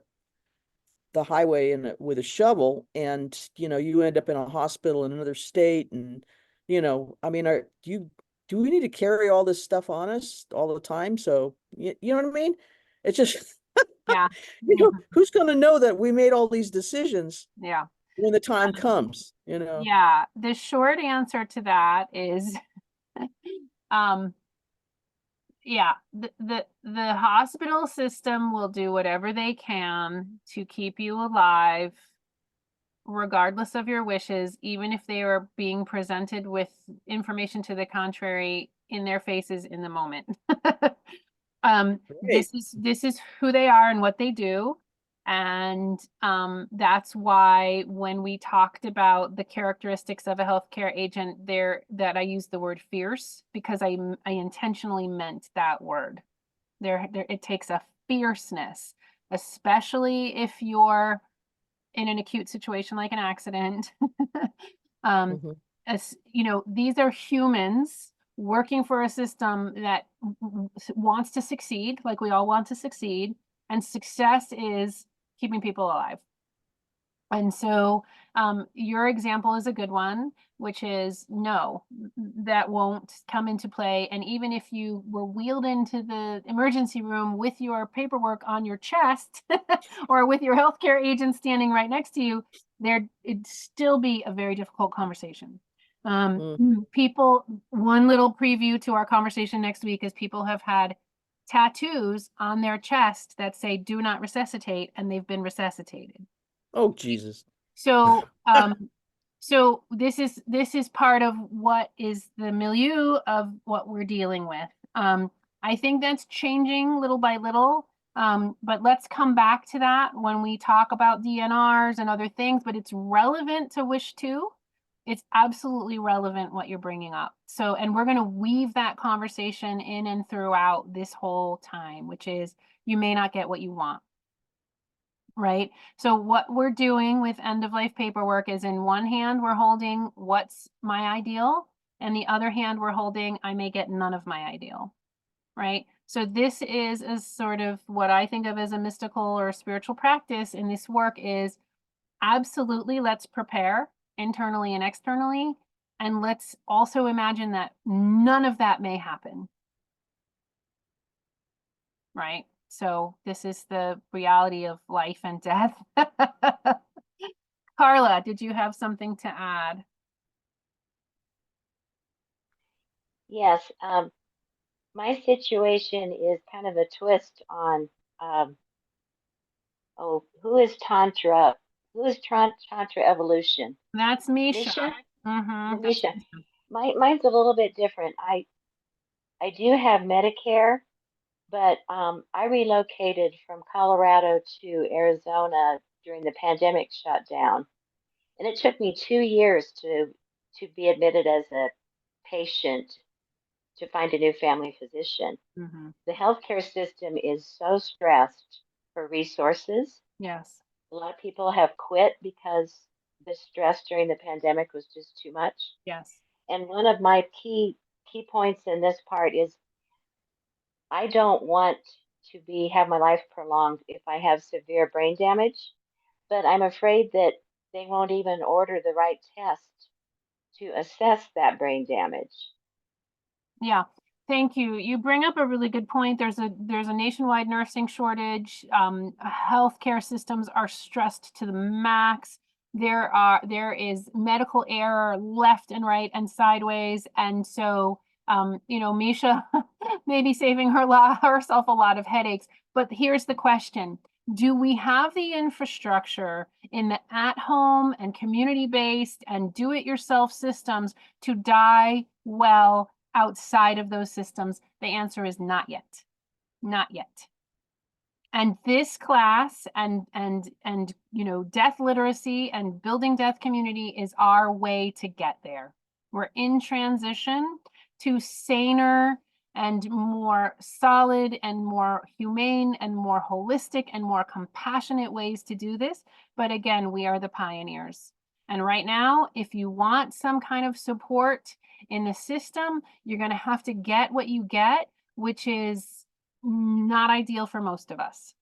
highway with a shovel, and you end up in a hospital in another state, and I mean, do we need to carry all this stuff on us all the time? So you know what I mean? It's just Yeah. who's going to know that we made all these decisions Yeah. when the time comes? Yeah. The short answer to that is, yeah, the hospital system will do whatever they can to keep you alive, regardless of your wishes, even if they are being presented with information to the contrary in their faces in the moment. This is who they are and what they do. And that's why when we talked about the characteristics of a healthcare agent that I used the word fierce, because I intentionally meant that word. There it takes a fierceness, especially if you're in an acute situation like an accident. As these are humans working for a system that wants to succeed, like we all want to succeed, and success is keeping people alive. And so your example is a good one, which is no, that won't come into play. And even if you were wheeled into the emergency room with your paperwork on your chest or with your healthcare agent standing right next to you, it'd still be a very difficult conversation. People, one little preview to our conversation next week is people have had tattoos on their chest that say "do not resuscitate," and they've been resuscitated. Oh, Jesus. So, so this is part of what is the milieu of what we're dealing with. I think that's changing little by little. But let's come back to that when we talk about DNRs and other things, but it's relevant to Wish 2. It's absolutely relevant what you're bringing up. So, and we're going to weave that conversation in and throughout this whole time, which is you may not get what you want. Right. So what we're doing with end of life paperwork is in one hand, we're holding what's my ideal, and the other hand, we're holding I may get none of my ideal. Right. So this is a sort of what I think of as a mystical or spiritual practice in this work is absolutely let's prepare internally and externally. And let's also imagine that none of that may happen. Right. So this is the reality of life and death. Carla, did you have something to add? Yes, my situation is kind of a twist on, who is Tantra? Who is Tantra Evolution? That's Misha. Misha? Mm-hmm. Misha. Mine's a little bit different. I do have Medicare, but I relocated from Colorado to Arizona during the pandemic shutdown, and it took me 2 years to be admitted as a patient to find a new family physician. Mm-hmm. The healthcare system is so stressed for resources. Yes. A lot of people have quit because the stress during the pandemic was just too much. Yes. And one of my key points in this part is I don't want to have my life prolonged if I have severe brain damage, but I'm afraid that they won't even order the right test to assess that brain damage. Yeah. Thank you. You bring up a really good point. There's a nationwide nursing shortage. Healthcare systems are stressed to the max. There is medical error left and right and sideways. And so, Misha may be saving herself a lot of headaches. But here's the question. Do we have the infrastructure in the at-home and community-based and do-it-yourself systems to die well outside of those systems? The answer is not yet. Not yet. And this class and death literacy and building death community is our way to get there. We're in transition to saner and more solid and more humane and more holistic and more compassionate ways to do this. But again, we are the pioneers. And right now, if you want some kind of support in the system, you're going to have to get what you get, which is not ideal for most of us.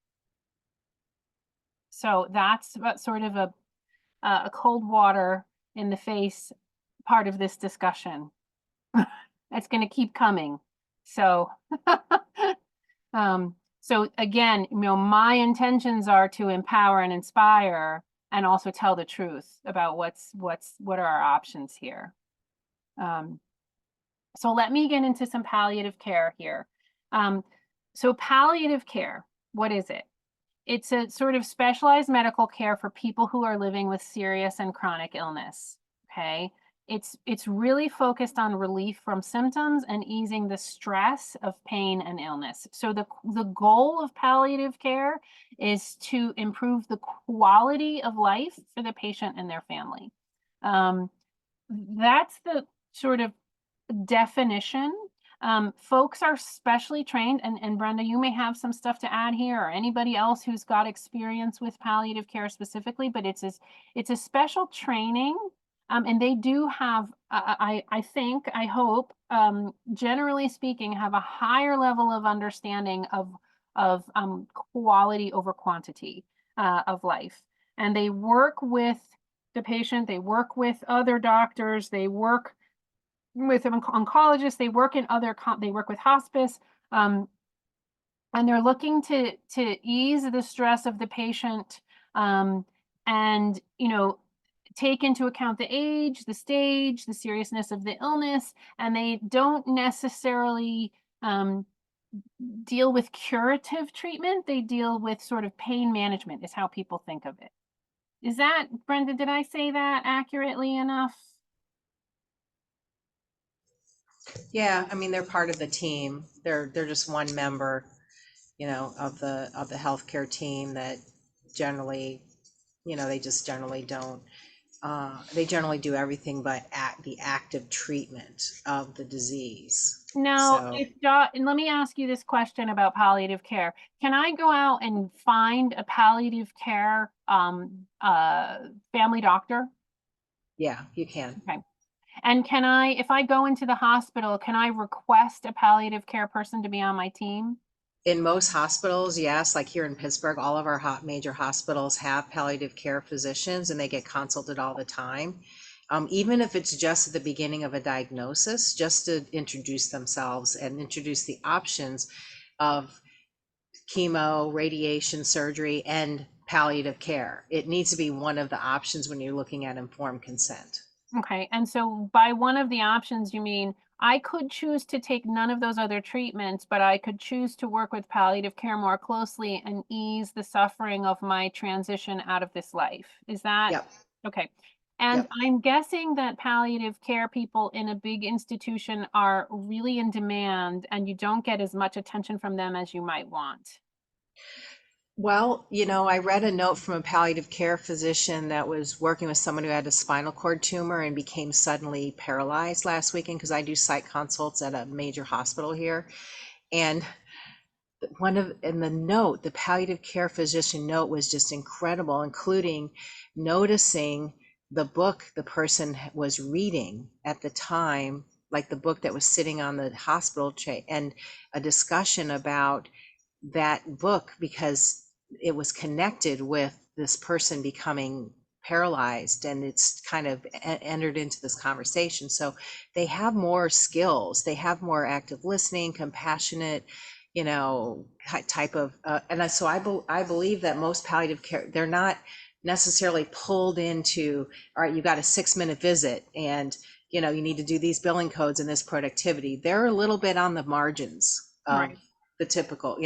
So that's sort of a cold water in the face part of this discussion. It's going to keep coming. So, so again, my intentions are to empower and inspire, and also tell the truth about what are our options here. So let me get into some palliative care here. So palliative care, what is it? It's a sort of specialized medical care for people who are living with serious and chronic illness. Okay. It's really focused on relief from symptoms and easing the stress of pain and illness. So the goal of palliative care is to improve the quality of life for the patient and their family. That's the sort of definition. Folks are specially trained, and Brenda, you may have some stuff to add here, or anybody else who's got experience with palliative care specifically, but it's a special training. And they do have, I hope, generally speaking, have a higher level of understanding of quality over quantity of life. And they work with the patient, they work with other doctors, they work with oncologists, they work with hospice, and they're looking to ease the stress of the patient, and take into account the age, the stage, the seriousness of the illness, and they don't necessarily deal with curative treatment. They deal with sort of pain management, is how people think of it. Is that, Brenda, did I say that accurately enough? Yeah, I mean, they're part of the team. They're just one member, of the healthcare team that generally, they just generally don't. They generally do everything but the active treatment of the disease. Now, So, and let me ask you this question about palliative care. Can I go out and find a palliative care family doctor? yeah, you can. Okay. And can I, if I go into the hospital, can I request a palliative care person to be on my team? In most hospitals, yes, like here in Pittsburgh, all of our major hospitals have palliative care physicians, and they get consulted all the time. Even if it's just at the beginning of a diagnosis, just to introduce themselves and introduce the options of chemo, radiation, surgery, and palliative care. It needs to be one of the options when you're looking at informed consent. Okay, and so by one of the options, you mean I could choose to take none of those other treatments, but I could choose to work with palliative care more closely and ease the suffering of my transition out of this life. Is that? Yep. Okay. And Yep. I'm guessing that palliative care people in a big institution are really in demand and you don't get as much attention from them as you might want. Well, I read a note from a palliative care physician that was working with someone who had a spinal cord tumor and became suddenly paralyzed last weekend, because I do site consults at a major hospital here. And in the note, the palliative care physician note was just incredible, including noticing the book the person was reading at the time, like the book that was sitting on the hospital tray, and a discussion about that book because it was connected with this person becoming paralyzed, and it's kind of entered into this conversation. So they have more skills, they have more active listening, compassionate, type of, so I believe that most palliative care, they're not necessarily pulled into, all right, you got a 6-minute visit and you need to do these billing codes and this productivity. They're a little bit on the margins of Right. the typical,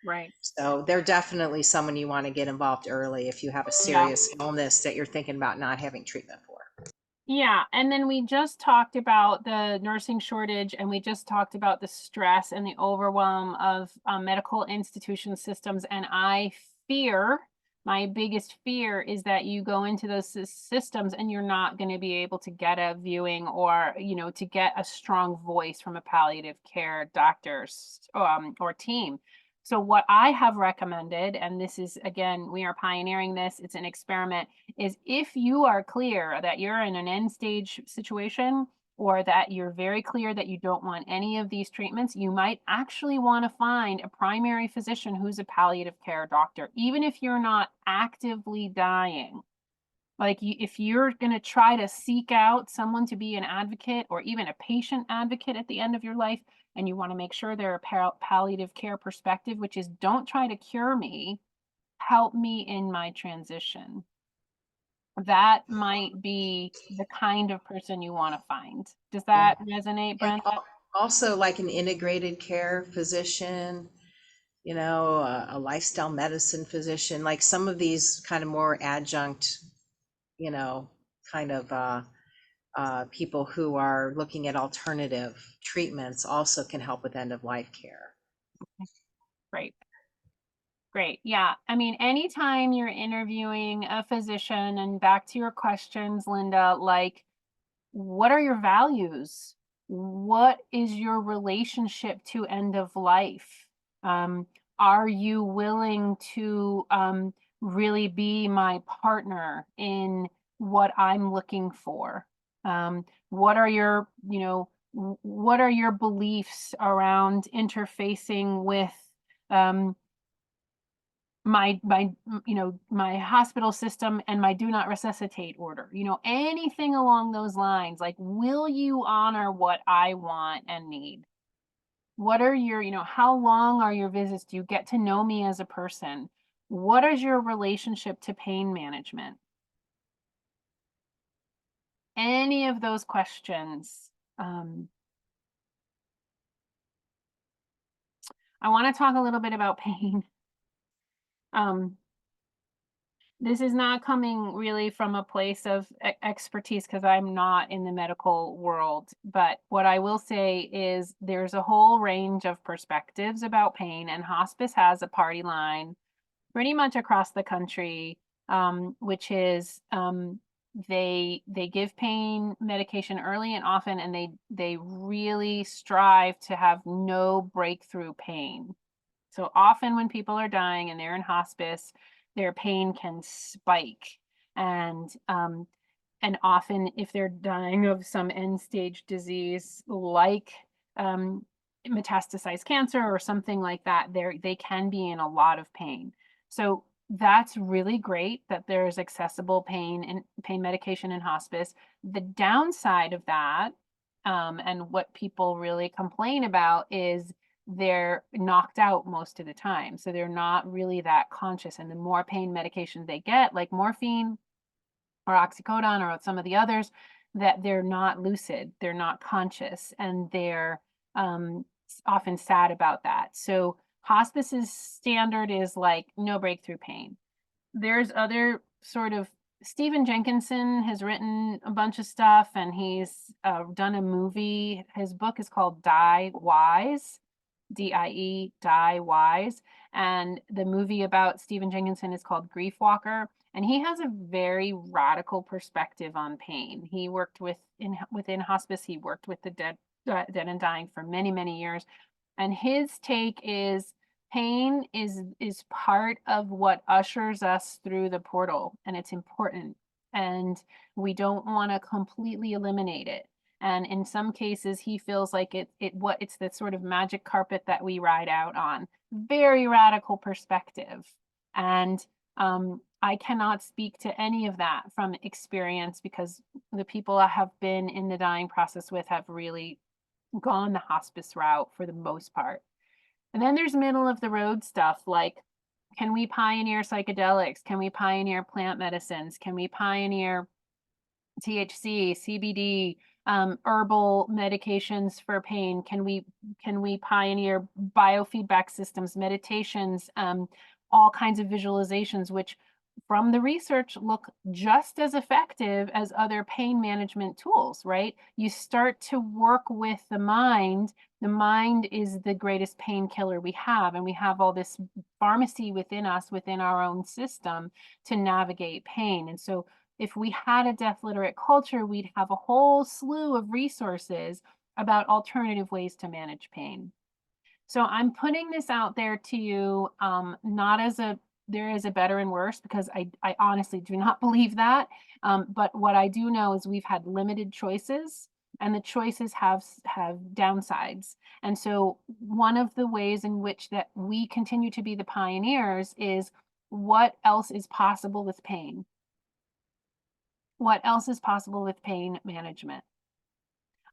Right. so they're definitely someone you want to get involved early if you have a serious illness that you're thinking about not having treatment for. Yeah, and then we just talked about the nursing shortage, and we just talked about the stress and the overwhelm of medical institution systems. And my biggest fear is that you go into those systems and you're not going to be able to get a viewing or, to get a strong voice from a palliative care doctor or team. So what I have recommended, and this is, again, we are pioneering this, it's an experiment, is if you are clear that you're in an end stage situation or that you're very clear that you don't want any of these treatments, you might actually want to find a primary physician who's a palliative care doctor, even if you're not actively dying. Like if you're going to try to seek out someone to be an advocate or even a patient advocate at the end of your life, and you want to make sure they're a palliative care perspective, which is don't try to cure me, help me in my transition. That might be the kind of person you want to find. Does that resonate, And Brenda? also like an integrated care physician, a lifestyle medicine physician, like some of these kind of more adjunct, kind of people who are looking at alternative treatments also can help with end of life care. Great. Great. Yeah. I mean, anytime you're interviewing a physician, and back to your questions, Linda, like, what are your values? What is your relationship to end of life? Are you willing to really be my partner in what I'm looking for? What are your, what are your beliefs around interfacing with my hospital system and my do not resuscitate order, anything along those lines? Like, will you honor what I want and need? What are your, how long are your visits? Do you get to know me as a person? What is your relationship to pain management? Any of those questions. I want to talk a little bit about pain. This is not coming really from a place of expertise because I'm not in the medical world. But what I will say is there's a whole range of perspectives about pain, and hospice has a party line pretty much across the country, which is they give pain medication early and often, and they really strive to have no breakthrough pain. So often when people are dying and they're in hospice, their pain can spike. And often if they're dying of some end stage disease like metastasized cancer or something like that, they can be in a lot of pain. So that's really great that there's accessible pain medication in hospice. The downside of that, and what people really complain about, is they're knocked out most of the time. So they're not really that conscious. And the more pain medication they get, like morphine or oxycodone or some of the others, that they're not lucid, they're not conscious, and they're often sad about that. So hospice's standard is like no breakthrough pain. There's other sort of Stephen Jenkinson has written a bunch of stuff, and he's done a movie. His book is called Die Wise, D-I-E, Die Wise. And the movie about Stephen Jenkinson is called Grief Walker. And he has a very radical perspective on pain. He worked within hospice. He worked with the dead and dying for many, many years. And his take is pain is part of what ushers us through the portal, and it's important. And we don't want to completely eliminate it. And in some cases, he feels like it's the sort of magic carpet that we ride out on. Very radical perspective. And I cannot speak to any of that from experience, because the people I have been in the dying process with have really gone the hospice route for the most part. And then there's middle of the road stuff like, can we pioneer psychedelics? Can we pioneer plant medicines? Can we pioneer THC, CBD, herbal medications for pain? Can we pioneer biofeedback systems, meditations, all kinds of visualizations, which from the research look just as effective as other pain management tools, right? You start to work with the mind. The mind is the greatest painkiller we have, and we have all this pharmacy within us, within our own system, to navigate pain. And so if we had a death literate culture, we'd have a whole slew of resources about alternative ways to manage pain. So I'm putting this out there to you, not as there is a better and worse, because I honestly do not believe that. But what I do know is we've had limited choices, and the choices have downsides. And so one of the ways in which that we continue to be the pioneers is, what else is possible with pain? What else is possible with pain management?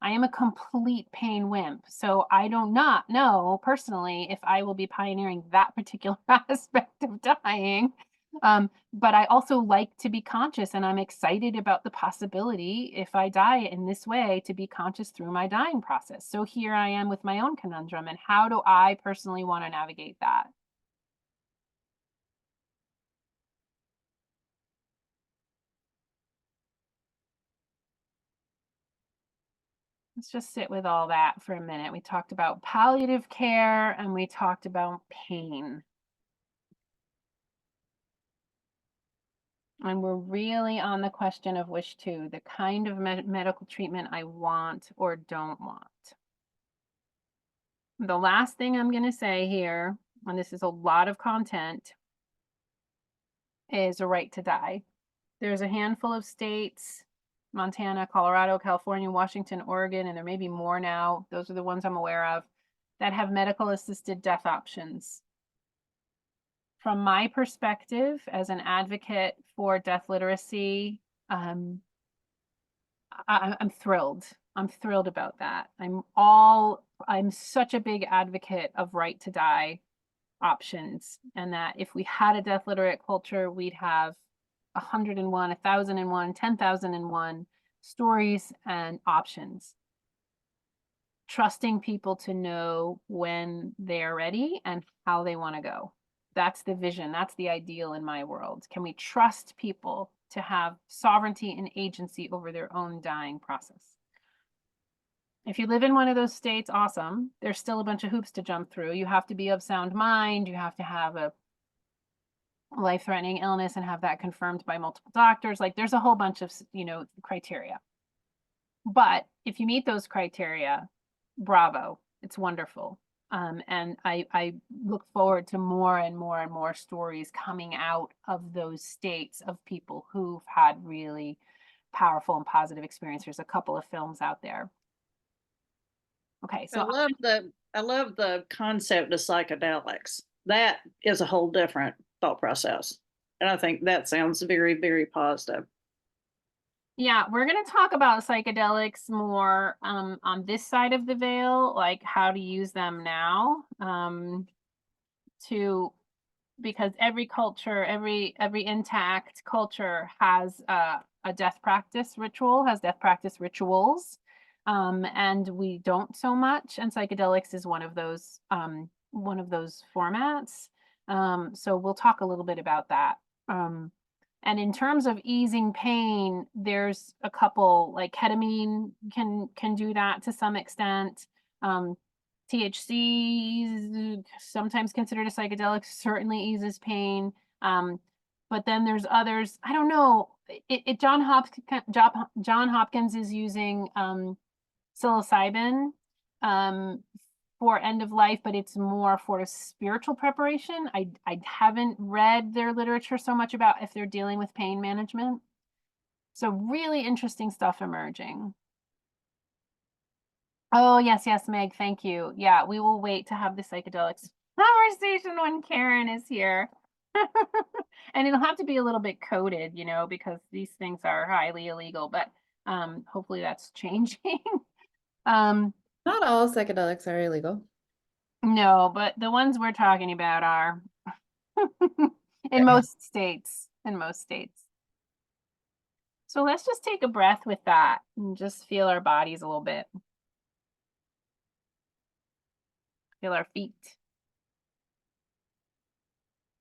I am a complete pain wimp, so I do not know personally if I will be pioneering that particular aspect of dying. But I also like to be conscious, and I'm excited about the possibility, if I die in this way, to be conscious through my dying process. So here I am with my own conundrum, and how do I personally want to navigate that? Let's just sit with all that for a minute. We talked about palliative care, and we talked about pain. And we're really on the question of wish two, the kind of medical treatment I want or don't want. The last thing I'm going to say here, and this is a lot of content, is a right to die. There's a handful of states, Montana, Colorado, California, Washington, Oregon, and there may be more now. Those are the ones I'm aware of, that have medical assisted death options. From my perspective as an advocate for death literacy, I'm thrilled. I'm thrilled about that. I'm such a big advocate of right to die options, and that if we had a death literate culture, we'd have 101, 1001, 10,001 stories and options. Trusting people to know when they're ready and how they want to go. That's the vision. That's the ideal in my world. Can we trust people to have sovereignty and agency over their own dying process? If you live in one of those states, awesome. There's still a bunch of hoops to jump through. You have to be of sound mind. You have to have a life-threatening illness and have that confirmed by multiple doctors. Like, there's a whole bunch of, criteria. But if you meet those criteria, bravo, it's wonderful. And I look forward to more and more and more stories coming out of those states of people who've had really powerful and positive experiences. There's a couple of films out there. Okay, so I love the concept of psychedelics. That is a whole different thought process. And I think that sounds very, very positive. Yeah, we're going to talk about psychedelics more on this side of the veil, like how to use them now, because every culture, every intact culture has a death practice ritual, has death practice rituals, and we don't so much. And psychedelics is one of those formats. So we'll talk a little bit about that. And in terms of easing pain, there's a couple, like ketamine can do that to some extent. THC, sometimes considered a psychedelic, certainly eases pain. But then there's others. I don't know. John Hopkins is using psilocybin for end of life, but it's more for spiritual preparation. I haven't read their literature so much about if they're dealing with pain management. So really interesting stuff emerging. Oh, yes, Meg, thank you. Yeah, we will wait to have the psychedelics conversation when Karen is here. And it'll have to be a little bit coded, you know, because these things are highly illegal, but hopefully that's changing. Not all psychedelics are illegal. No, but the ones we're talking about are in most states, So let's just take a breath with that and just feel our bodies a little bit. Feel our feet.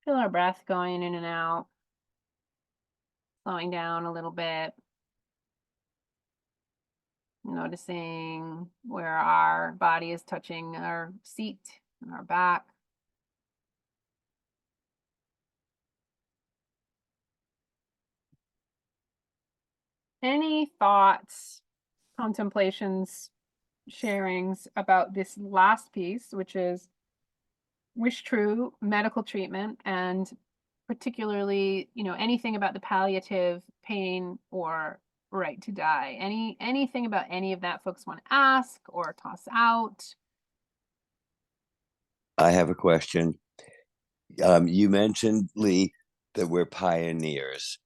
Feel our breath going in and out. Slowing down a little bit. Noticing where our body is touching our seat and our back. Any thoughts, contemplations, sharings about this last piece, which is wish true medical treatment, and particularly, you know, anything about the palliative pain or right to die? Anything about any of that folks want to ask or toss out? I have a question. You mentioned, Lee, that we're pioneers.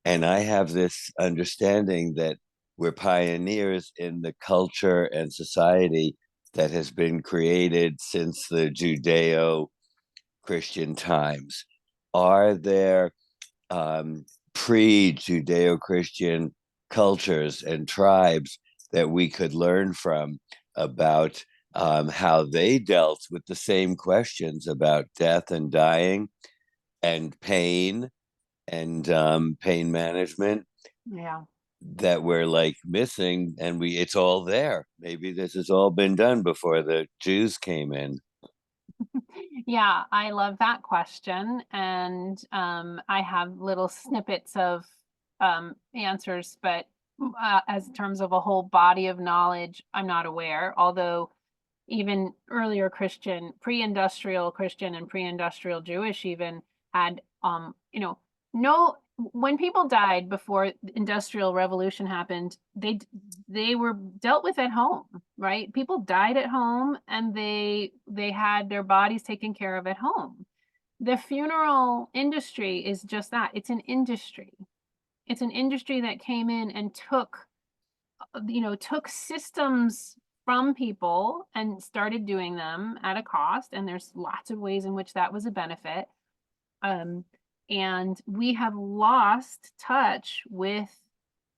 And I have this understanding that we're pioneers in the culture and society that has been created since the Judeo-Christian times. Are there pre-Judeo-Christian cultures and tribes that we could learn from about how they dealt with the same questions about death and dying and pain and pain management Yeah. that we're like missing, and it's all there? Maybe this has all been done before the Jews came in. Yeah, I love that question. And I have little snippets of answers, but as terms of a whole body of knowledge, I'm not aware. Although even earlier Christian, pre-industrial Christian and pre-industrial Jewish even had, you know, no, when people died before the Industrial Revolution happened, they were dealt with at home, right? People died at home and they had their bodies taken care of at home. The funeral industry is just that. It's an industry. It's an industry that came in and took systems from people and started doing them at a cost. And there's lots of ways in which that was a benefit. And we have lost touch with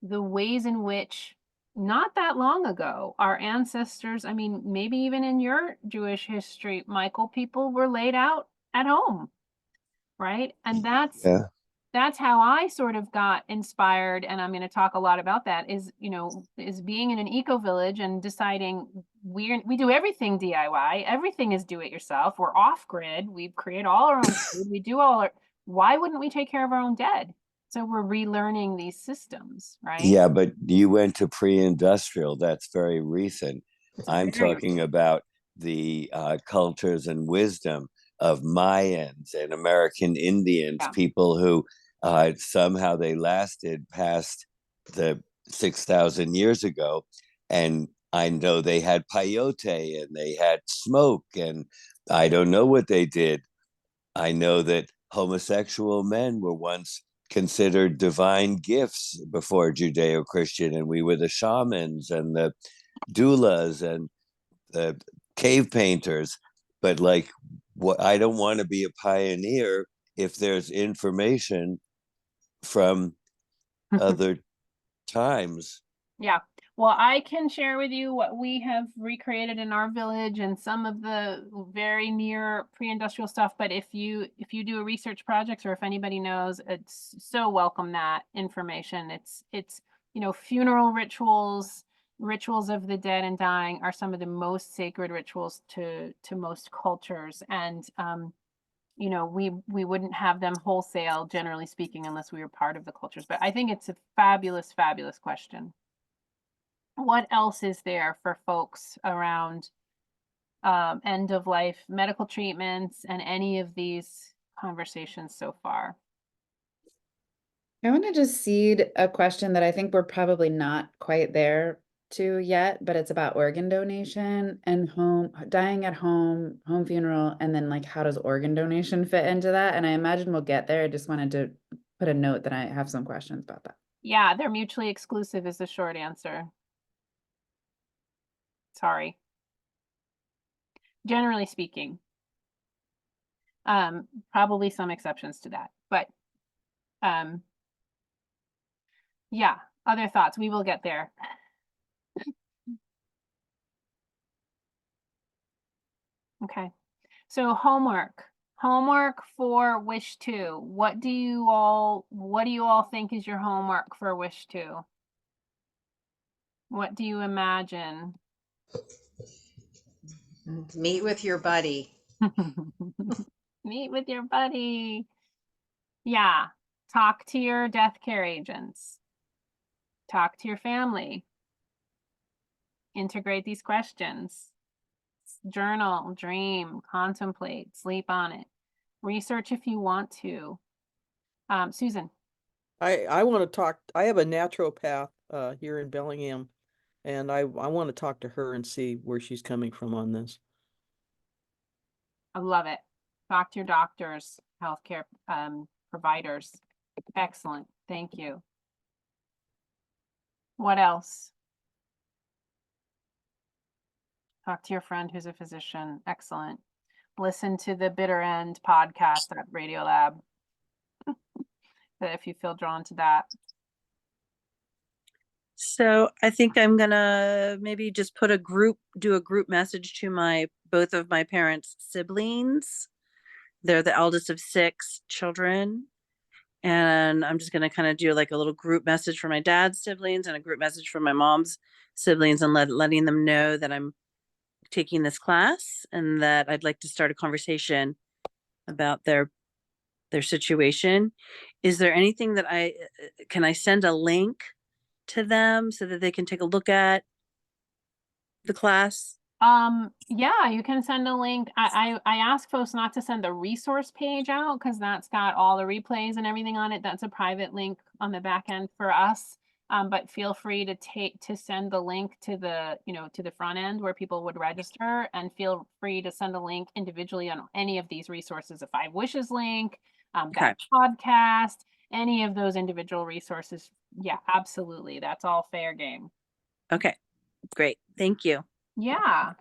the ways in which not that long ago, our ancestors, I mean, maybe even in your Jewish history, Michael, people were laid out at home, right? And that's how I sort of got inspired. And I'm going to talk a lot about that is being in an eco village and deciding we do everything DIY. Everything is do it yourself. We're off grid. We create all our own food. We do why wouldn't we take care of our own dead? So we're relearning these systems, right? Yeah, but you went to pre-industrial. That's very recent. I'm talking about the cultures and wisdom of Mayans and American Indians, people who somehow they lasted past the 6,000 years ago. And I know they had peyote and they had smoke, and I don't know what they did. I know that homosexual men were once considered divine gifts before Judeo-Christian, and we were the shamans and the doulas and the cave painters. But like, I don't want to be a pioneer if there's information from other times. Yeah. Well, I can share with you what we have recreated in our village and some of the very near pre-industrial stuff. But if you do a research project, or if anybody knows, it's so welcome that information. It's funeral rituals, rituals of the dead and dying are some of the most sacred rituals to most cultures. And we wouldn't have them wholesale, generally speaking, unless we were part of the cultures. But I think it's a fabulous, fabulous question. What else is there for folks around end of life medical treatments and any of these conversations so far? I want to just seed a question that I think we're probably not quite there to yet, but it's about organ donation and dying at home funeral, and then like how does organ donation fit into that? And I imagine we'll get there. I just wanted to put a note that I have some questions about that. Yeah, they're mutually exclusive is the short answer. Sorry. Generally speaking. Probably some exceptions to that, but yeah, other thoughts. We will get there. Okay. So homework for wish 2. What do you all think is your homework for wish 2? What do you imagine? Meet with your buddy. Meet with your buddy. Yeah. Talk to your death care agents. Talk to your family. Integrate these questions. Journal, dream, contemplate, sleep on it. Research if you want to. Susan. I want to talk. I have a naturopath here in Bellingham, and I want to talk to her and see where she's coming from on this. I love it. Talk to your doctors, healthcare providers. Excellent. Thank you. What else? Talk to your friend who's a physician. Excellent. Listen to the Bitter End podcast at Radiolab. If you feel drawn to that. So I think I'm gonna maybe just do a group message to both of my parents' siblings. They're the eldest of 6 children. And I'm just gonna kind of do like a little group message for my dad's siblings and a group message for my mom's siblings, and letting them know that I'm taking this class and that I'd like to start a conversation about their situation. Is there anything that can I send a link to them so that they can take a look at the class? Yeah, you can send a link. I ask folks not to send the resource page out because that's got all the replays and everything on it. That's a private link on the back end for us. But feel free to send the link to the front end where people would register, and feel free to send a link individually on any of these resources, a 5 Wishes link, that podcast, any of those individual resources. Yeah, absolutely. That's all fair game. Okay, great. Thank you. Yeah.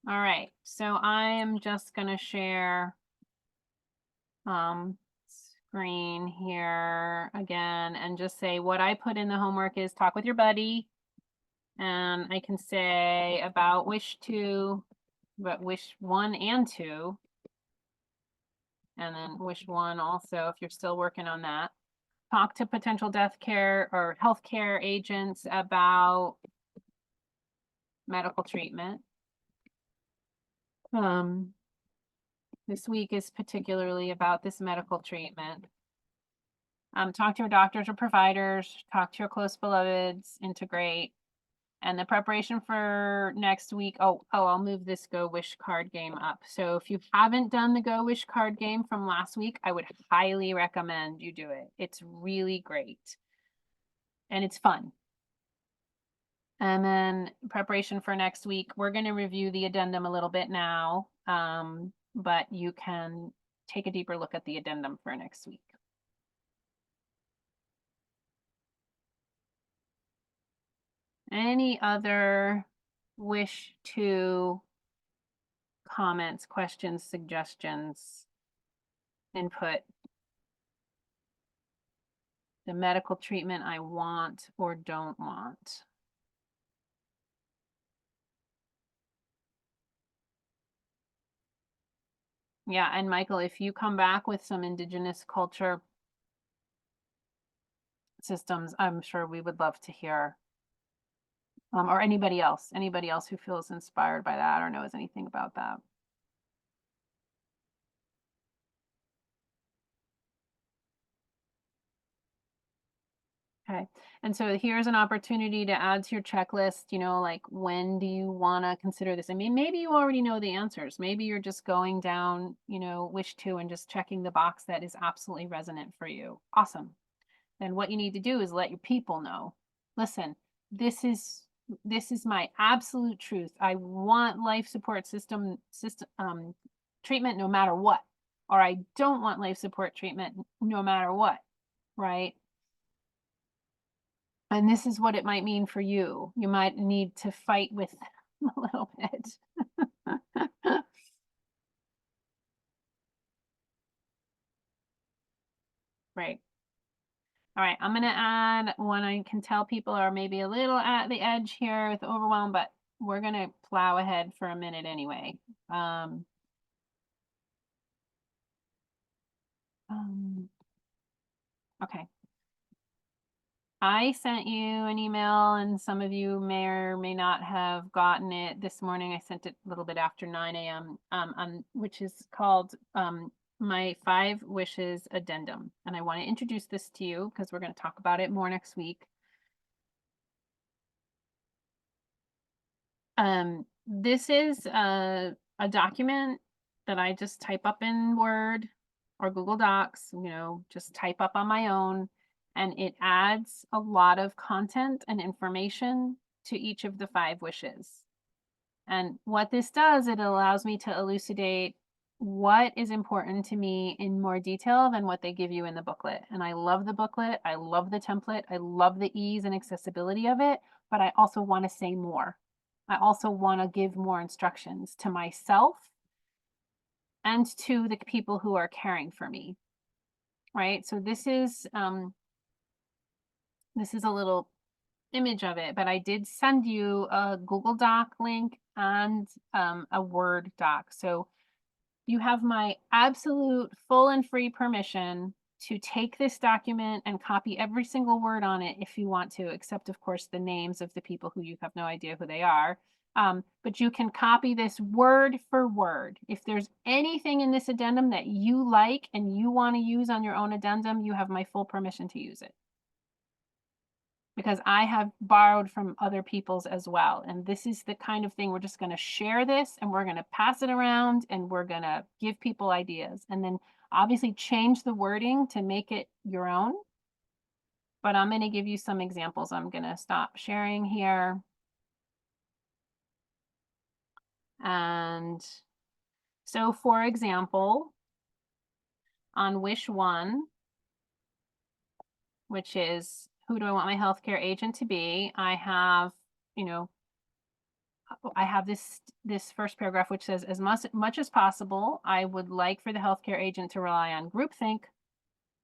All right. So I am just going to share screen here again and just say what I put in the homework is talk with your buddy. And I can say about wish 2, but wish 1 and 2. And then wish 1 also, if you're still working on that. Talk to potential death care or healthcare agents about medical treatment. This week is particularly about this medical treatment. Talk to your doctors or providers, talk to your close beloveds, integrate. And the preparation for next week, I'll move this Go Wish card game up. So if you haven't done the Go Wish card game from last week, I would highly recommend you do it. It's really great. And it's fun. And then preparation for next week, we're going to review the addendum a little bit now, but you can take a deeper look at the addendum for next week. Any other wish 2 comments, questions, suggestions, input? the medical treatment I want or don't want. Yeah, and Michael, if you come back with some indigenous culture systems, I'm sure we would love to hear. Or anybody else who feels inspired by that or knows anything about that. Okay, and so here's an opportunity to add to your checklist, you know, like when do you want to consider this? I mean, maybe you already know the answers. Maybe you're just going down, you know, wish to and just checking the box that is absolutely resonant for you. Awesome. Then what you need to do is let your people know. Listen, this is my absolute truth. I want life support system treatment no matter what, or I don't want life support treatment no matter what, right? And this is what it might mean for you. You might need to fight with them a little bit. Right. All right, I'm gonna add one I can tell people are maybe a little at the edge here with overwhelm, but we're gonna plow ahead for a minute anyway. Okay. I sent you an email and some of you may or may not have gotten it this morning. I sent it a little bit after 9 a.m. Which is called my 5 wishes addendum. And I want to introduce this to you because we're going to talk about it more next week. This is a document that I just type up in Word or Google Docs, you know, just type up on my own. And it adds a lot of content and information to each of the 5 wishes. And what this does, it allows me to elucidate what is important to me in more detail than what they give you in the booklet. And I love the booklet. I love the template. I love the ease and accessibility of it, but I also want to say more. I also want to give more instructions to myself and to the people who are caring for me. Right? So this is a little image of it, but I did send you a Google Doc link and a Word doc. So you have my absolute full and free permission to take this document and copy every single word on it if you want to, except of course the names of the people who you have no idea who they are. But you can copy this word for word. If there's anything in this addendum that you like and you want to use on your own addendum, you have my full permission to use it. Because I have borrowed from other people's as well. And this is the kind of thing we're just going to share this and we're going to pass it around and we're going to give people ideas and then obviously change the wording to make it your own. But I'm going to give you some examples. I'm going to stop sharing here. And so, for example, on wish 1, which is who do I want my healthcare agent to be? I have, you know, I have this first paragraph which says, as much as possible, I would like for the healthcare agent to rely on groupthink,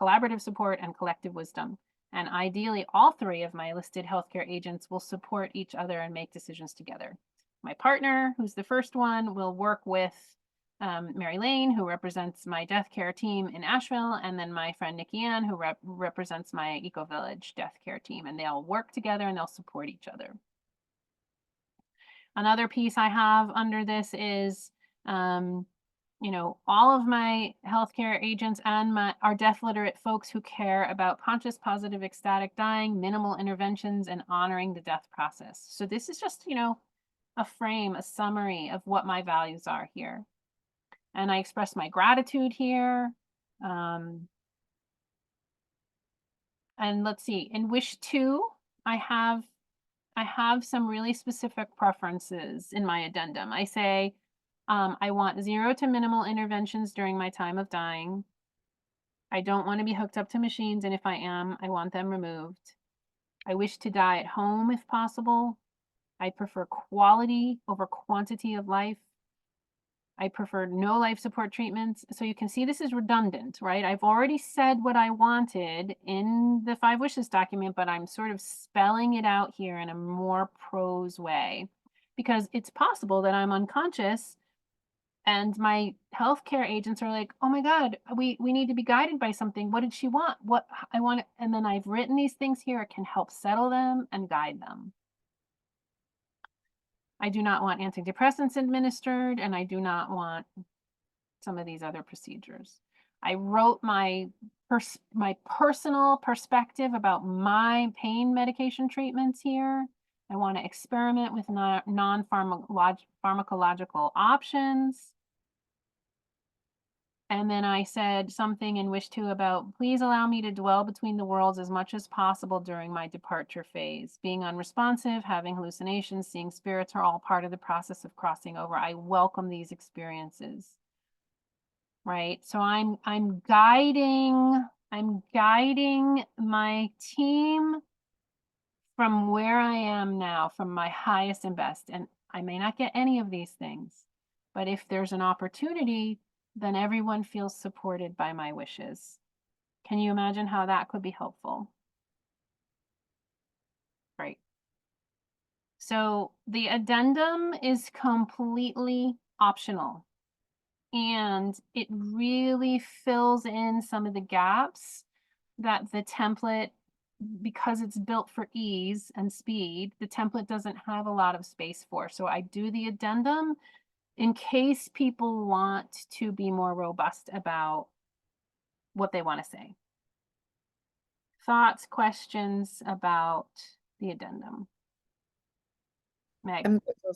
collaborative support, and collective wisdom. And ideally, all 3 of my listed healthcare agents will support each other and make decisions together. My partner, who's the first one, will work with Mary Lane, who represents my death care team in Asheville, and then my friend Nikki Ann, who represents my Eco Village death care team. And they'll work together and they'll support each other. Another piece I have under this is, you know, all of my healthcare agents and are death literate folks who care about conscious, positive, ecstatic dying, minimal interventions, and honoring the death process. So this is just, you know, a frame, a summary of what my values are here. And I express my gratitude here. And let's see, in wish 2, I have some really specific preferences in my addendum. I say, I want 0 to minimal interventions during my time of dying. I don't want to be hooked up to machines, and if I am, I want them removed. I wish to die at home if possible. I prefer quality over quantity of life. I prefer no life support treatments. So you can see this is redundant, right? I've already said what I wanted in the 5 wishes document, but I'm sort of spelling it out here in a more prose way, because it's possible that I'm unconscious and my healthcare agents are like, oh my God, we need to be guided by something. What did she want? What I want, and then I've written these things here. It can help settle them and guide them. I do not want antidepressants administered, and I do not want some of these other procedures. I wrote my personal perspective about my pain medication treatments here. I want to experiment with non-pharmacological options. And then I said something in wish 2 about, please allow me to dwell between the worlds as much as possible during my departure phase. Being unresponsive, having hallucinations, seeing spirits are all part of the process of crossing over. I welcome these experiences. Right? So I'm guiding my team from where I am now, from my highest and best. And I may not get any of these things, but if there's an opportunity, then everyone feels supported by my wishes. Can you imagine how that could be helpful? Right. So the addendum is completely optional, and it really fills in some of the gaps that the template, because it's built for ease and speed, the template doesn't have a lot of space for. So I do the addendum in case people want to be more robust about what they want to say. Thoughts, questions about the addendum? Meg? I'm grateful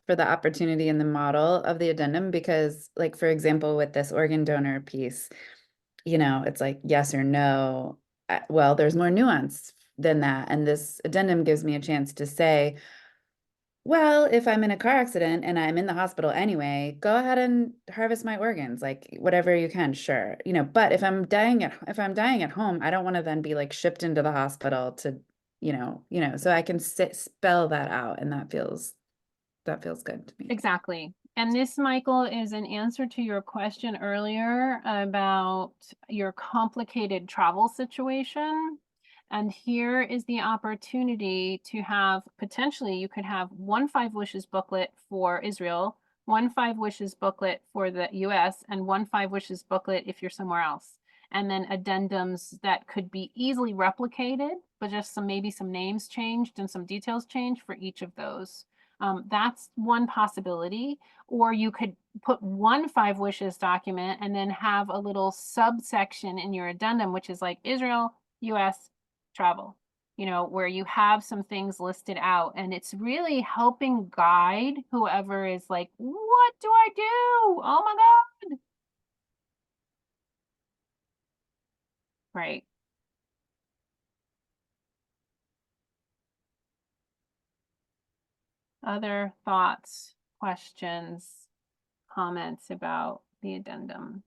for the opportunity and the model of the addendum, because, like, for example, with this organ donor piece, you know, it's like yes or no. Well, there's more nuance than that. And this addendum gives me a chance to say, well, if I'm in a car accident and I'm in the hospital anyway, go ahead and harvest my organs, like whatever you can, sure. You know, but if I'm dying at home, I don't want to then be like shipped into the hospital to, so I can spell that out, and that feels good to me. Exactly. And this, Michael, is an answer to your question earlier about your complicated travel situation. And here is the opportunity to have, potentially, you could have 1 5 wishes booklet for Israel, 1 5 wishes booklet for the US, and 1 5 wishes booklet if you're somewhere else. And then addendums that could be easily replicated, but just maybe some names changed and some details changed for each of those. That's one possibility. Or you could put 1 5 wishes document and then have a little subsection in your addendum, which is like Israel, US, travel, where you have some things listed out, and it's really helping guide whoever is like, what do I do? Oh my God. Right. Other thoughts, questions, comments about the addendum?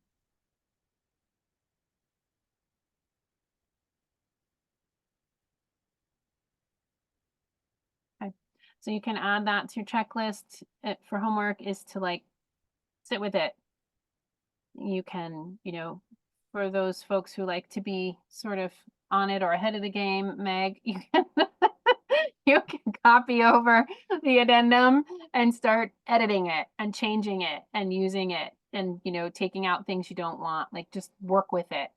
Okay. So you can add that to your checklist. For homework is to like sit with it. You can, for those folks who like to be sort of on it or ahead of the game, Meg, you can you can copy over the addendum and start editing it and changing it and using it and, taking out things you don't want, like just work with it.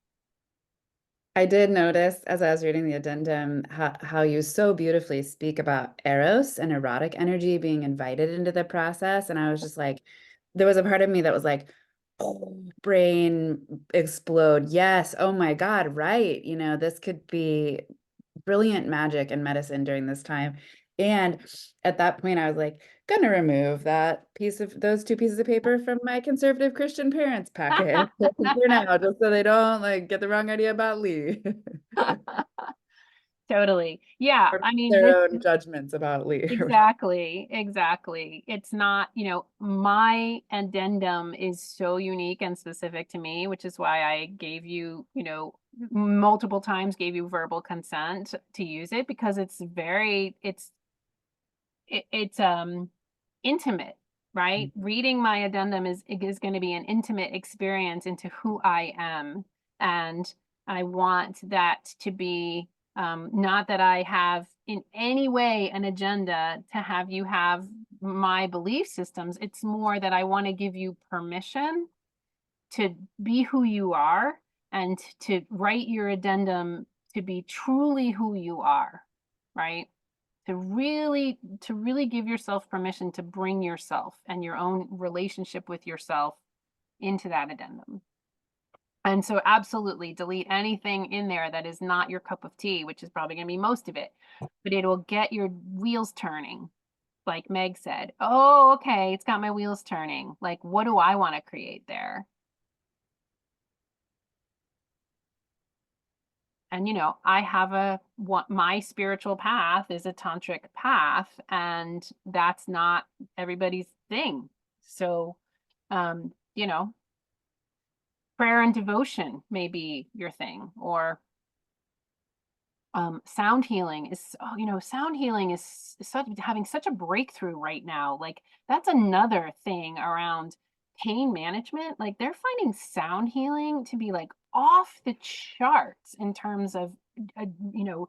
I did notice as I was reading the addendum how you so beautifully speak about eros and erotic energy being invited into the process. And I was just like, there was a part of me that was like, oh, brain explode. Yes. Oh my God. Right. This could be brilliant magic and medicine during this time. And at that point, I was like, gonna remove those 2 pieces of paper from my conservative Christian parents packet for now, just so they don't like get the wrong idea about Lee. Totally. Yeah. Or I mean, their own judgments about Lee. Exactly. It's not, my addendum is so unique and specific to me, which is why I gave you, multiple times gave you verbal consent to use it, because it's very, it's intimate. right? Reading my addendum is going to be an intimate experience into who I am. And I want that to be not that I have in any way an agenda to have you have my belief systems. It's more that I want to give you permission to be who you are and to write your addendum to be truly who you are, right? To really give yourself permission to bring yourself and your own relationship with yourself into that addendum. And so absolutely delete anything in there that is not your cup of tea, which is probably going to be most of it, but it will get your wheels turning. Like Meg said, oh, okay, it's got my wheels turning. Like, what do I want to create there? And, you know, I have my spiritual path is a tantric path, and that's not everybody's thing. So, you know, prayer and devotion may be your thing, or sound healing is, oh, you know, sound healing is having such a breakthrough right now. Like, that's another thing around pain management. Like, they're finding sound healing to be like off the charts in terms of you know,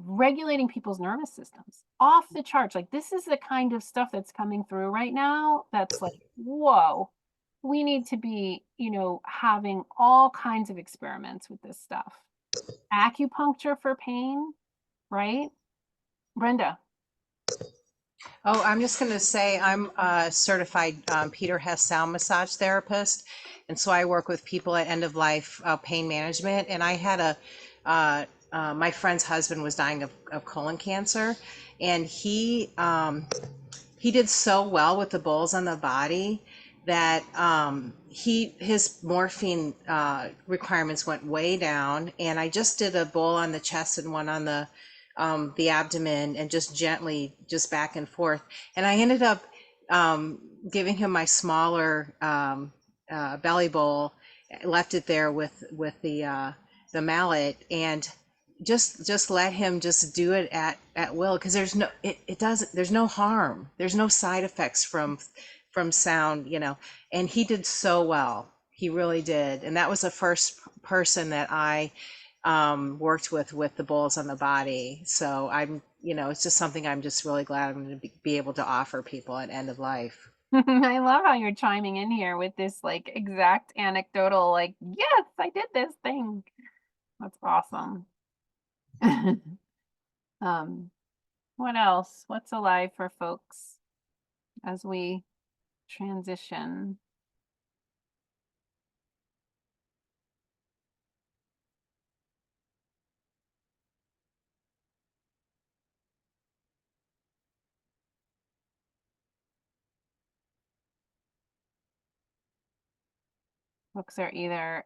regulating people's nervous systems, off the charts. Like, this is the kind of stuff that's coming through right now that's like, whoa, we need to be, you know, having all kinds of experiments with this stuff. Acupuncture for pain, right? Brenda. Oh, I'm just going to say I'm a certified Peter Hess sound massage therapist. And so I work with people at end of life pain management. And I had my friend's husband was dying of colon cancer. And he did so well with the bowls on the body that his morphine requirements went way down. And I just did a bowl on the chest and one on the abdomen, and just gently, just back and forth. And I ended up giving him my smaller belly bowl, left it there with the mallet, and just let him just do it at will, because there's no harm, there's no side effects from sound, you know. And he did so well, he really did. And that was the first person that I worked with the bowls on the body. So I'm, you know, it's just something I'm just really glad I'm going to be able to offer people at end of life. I love how you're chiming in here with this like exact anecdotal, like, yes, I did this thing. That's awesome. What else? What's alive for folks as we transition? Folks are either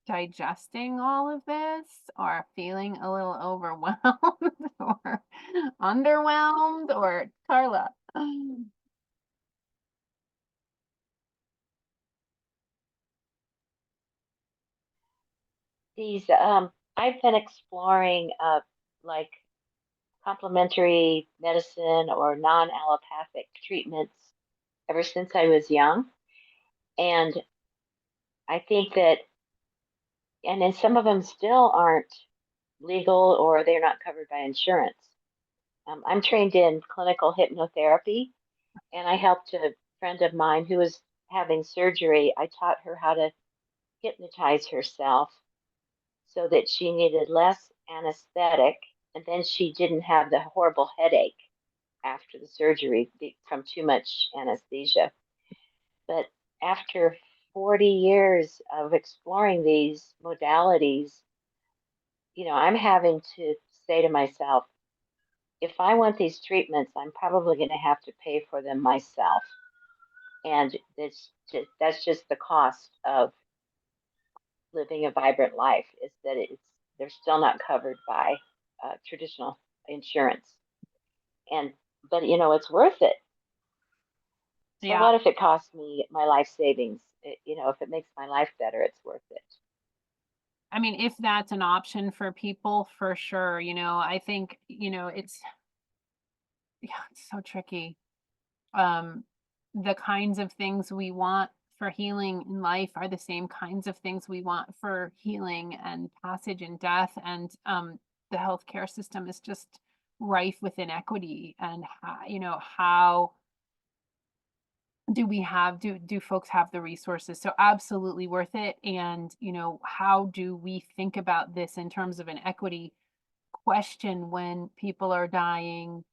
digesting all of this or feeling a little overwhelmed or underwhelmed, or Carla. These I've been exploring like complementary medicine or non-allopathic treatments ever since I was young. And I think that, and then some of them still aren't legal or they're not covered by insurance. I'm trained in clinical hypnotherapy, and I helped a friend of mine who was having surgery. I taught her how to hypnotize herself so that she needed less anesthetic, and then she didn't have the horrible headache after the surgery from too much anesthesia. But after 40 years of exploring these modalities, you know, I'm having to say to myself, if I want these treatments, I'm probably going to have to pay for them myself. And that's just the cost of living a vibrant life, is that they're still not covered by traditional insurance. But you know, it's worth it. So Yeah. what if it costs me my life savings? You know, if it makes my life better, it's worth it. I mean, if that's an option for people, for sure. You know, I think, you know, it's so tricky. the kinds of things we want for healing in life are the same kinds of things we want for healing and passage and death. And the healthcare system is just rife with inequity. And how do folks have the resources? So absolutely worth it. And how do we think about this in terms of an equity question when people are dying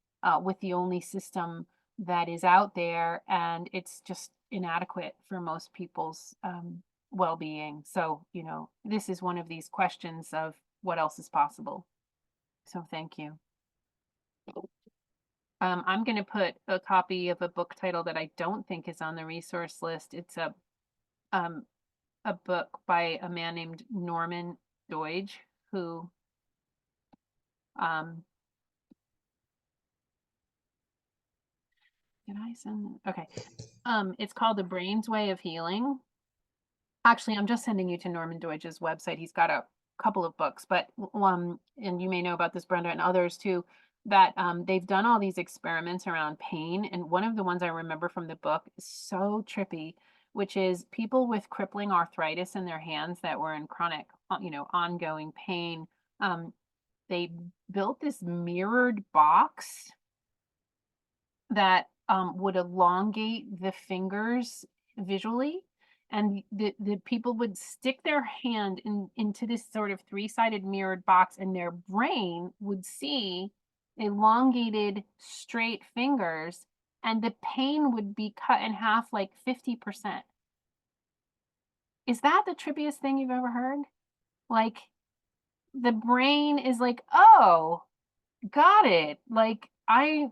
with the only system that is out there, and it's just inadequate for most people's well-being? So this is one of these questions of what else is possible. So thank you. I'm going to put a copy of a book title that I don't think is on the resource list. It's a book by a man named Norman Doidge, who did I send? Okay. It's called The Brain's Way of Healing. Actually, I'm just sending you to Norman Doidge's website. He's got a couple of books, but and you may know about this, Brenda, and others too, that they've done all these experiments around pain. And one of the ones I remember from the book is so trippy, which is people with crippling arthritis in their hands that were in chronic, ongoing pain. They built this mirrored box that would elongate the fingers visually, and the people would stick their hand into this sort of three-sided mirrored box, and their brain would see elongated straight fingers, and the pain would be cut in half like 50%. Is that the trippiest thing you've ever heard? Like, the brain is like, oh, got it. Like, I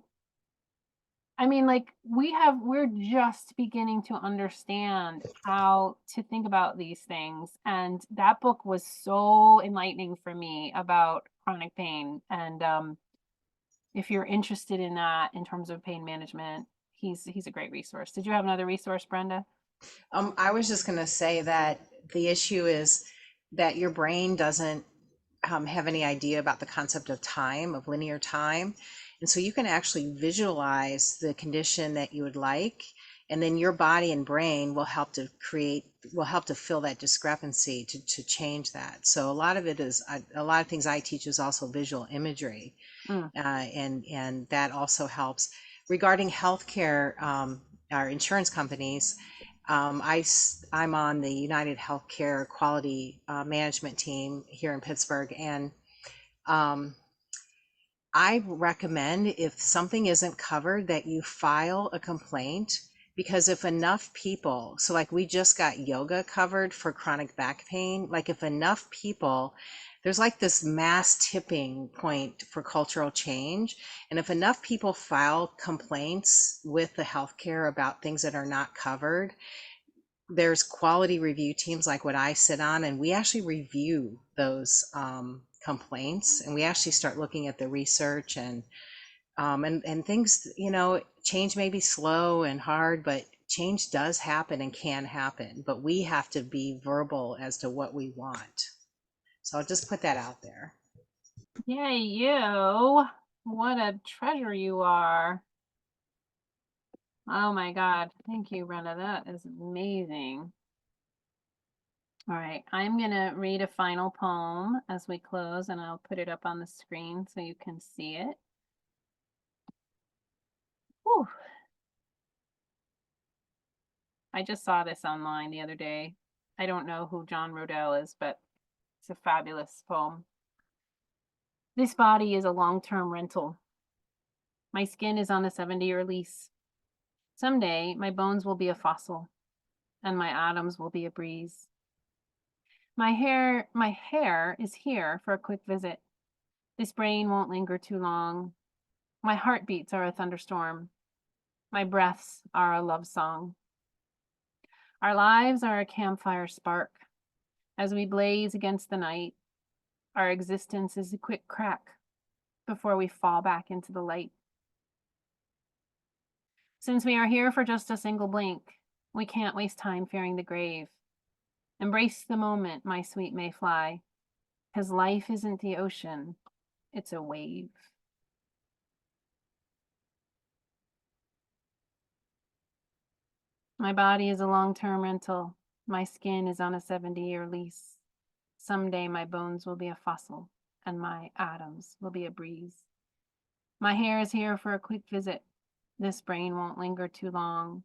mean, like, we're just beginning to understand how to think about these things. And that book was so enlightening for me about chronic pain. And if you're interested in that in terms of pain management, he's a great resource. Did you have another resource, Brenda? I was just going to say that the issue is that your brain doesn't have any idea about the concept of time, of linear time. And so you can actually visualize the condition that you would like, and then your body and brain will help to fill that discrepancy to change that. So a lot of it is, a lot of things I teach is also visual imagery. And that also helps. Regarding healthcare, our insurance companies, I'm on the United Healthcare Quality Management team here in Pittsburgh, and I recommend, if something isn't covered, that you file a complaint, because if enough people, so like we just got yoga covered for chronic back pain, like if enough people, there's like this mass tipping point for cultural change. And if enough people file complaints with the healthcare about things that are not covered, there's quality review teams like what I sit on, and we actually review those complaints, and we actually start looking at the research and things. Change may be slow and hard, but change does happen and can happen, but we have to be verbal as to what we want. So I'll just put that out there. Yay, you. What a treasure you are. Oh my God. Thank you, Brenda. That is amazing. All right, I'm going to read a final poem as we close, and I'll put it up on the screen so you can see it. Whew. I just saw this online the other day. I don't know who John Rodell is, but it's a fabulous poem. This body is a long-term rental. My skin is on a 70-year lease. Someday, my bones will be a fossil, and my atoms will be a breeze. My hair is here for a quick visit. This brain won't linger too long. My heartbeats are a thunderstorm. My breaths are a love song. Our lives are a campfire spark. As we blaze against the night, our existence is a quick crack before we fall back into the light. Since we are here for just a single blink, we can't waste time fearing the grave. Embrace the moment, my sweet mayfly, because life isn't the ocean, it's a wave. My body is a long-term rental. My skin is on a 70-year lease. Someday my bones will be a fossil and my atoms will be a breeze. My hair is here for a quick visit. This brain won't linger too long.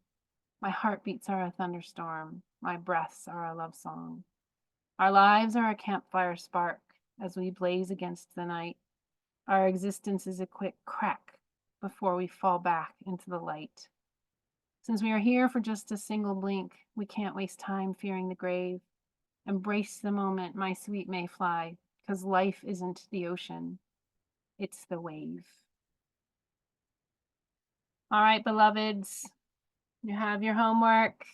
My heartbeats are a thunderstorm. My breaths are a love song. Our lives are a campfire spark as we blaze against the night. Our existence is a quick crack before we fall back into the light. Since we are here for just a single blink, we can't waste time fearing the grave. Embrace the moment, my sweet mayfly, because life isn't the ocean, it's the wave. All right, beloveds, you have your homework.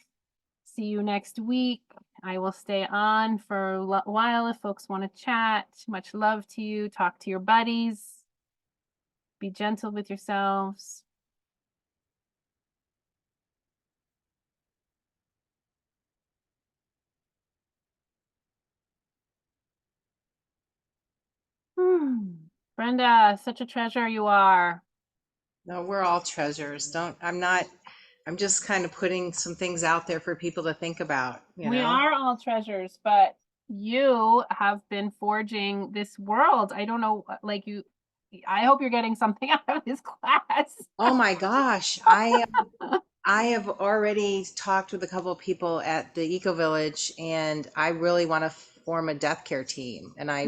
See you next week. I will stay on for a while if folks want to chat. Much love to you. Talk to your buddies. Be gentle with yourselves. Brenda, such a treasure you are. No, we're all treasures. I'm just kind of putting some things out there for people to think about, We are all treasures, but you have been forging this world. I don't know, like I hope you're getting something out of this class. Oh my gosh. I have already talked with a couple of people at the Eco Village, and I really want to form a death care team. And I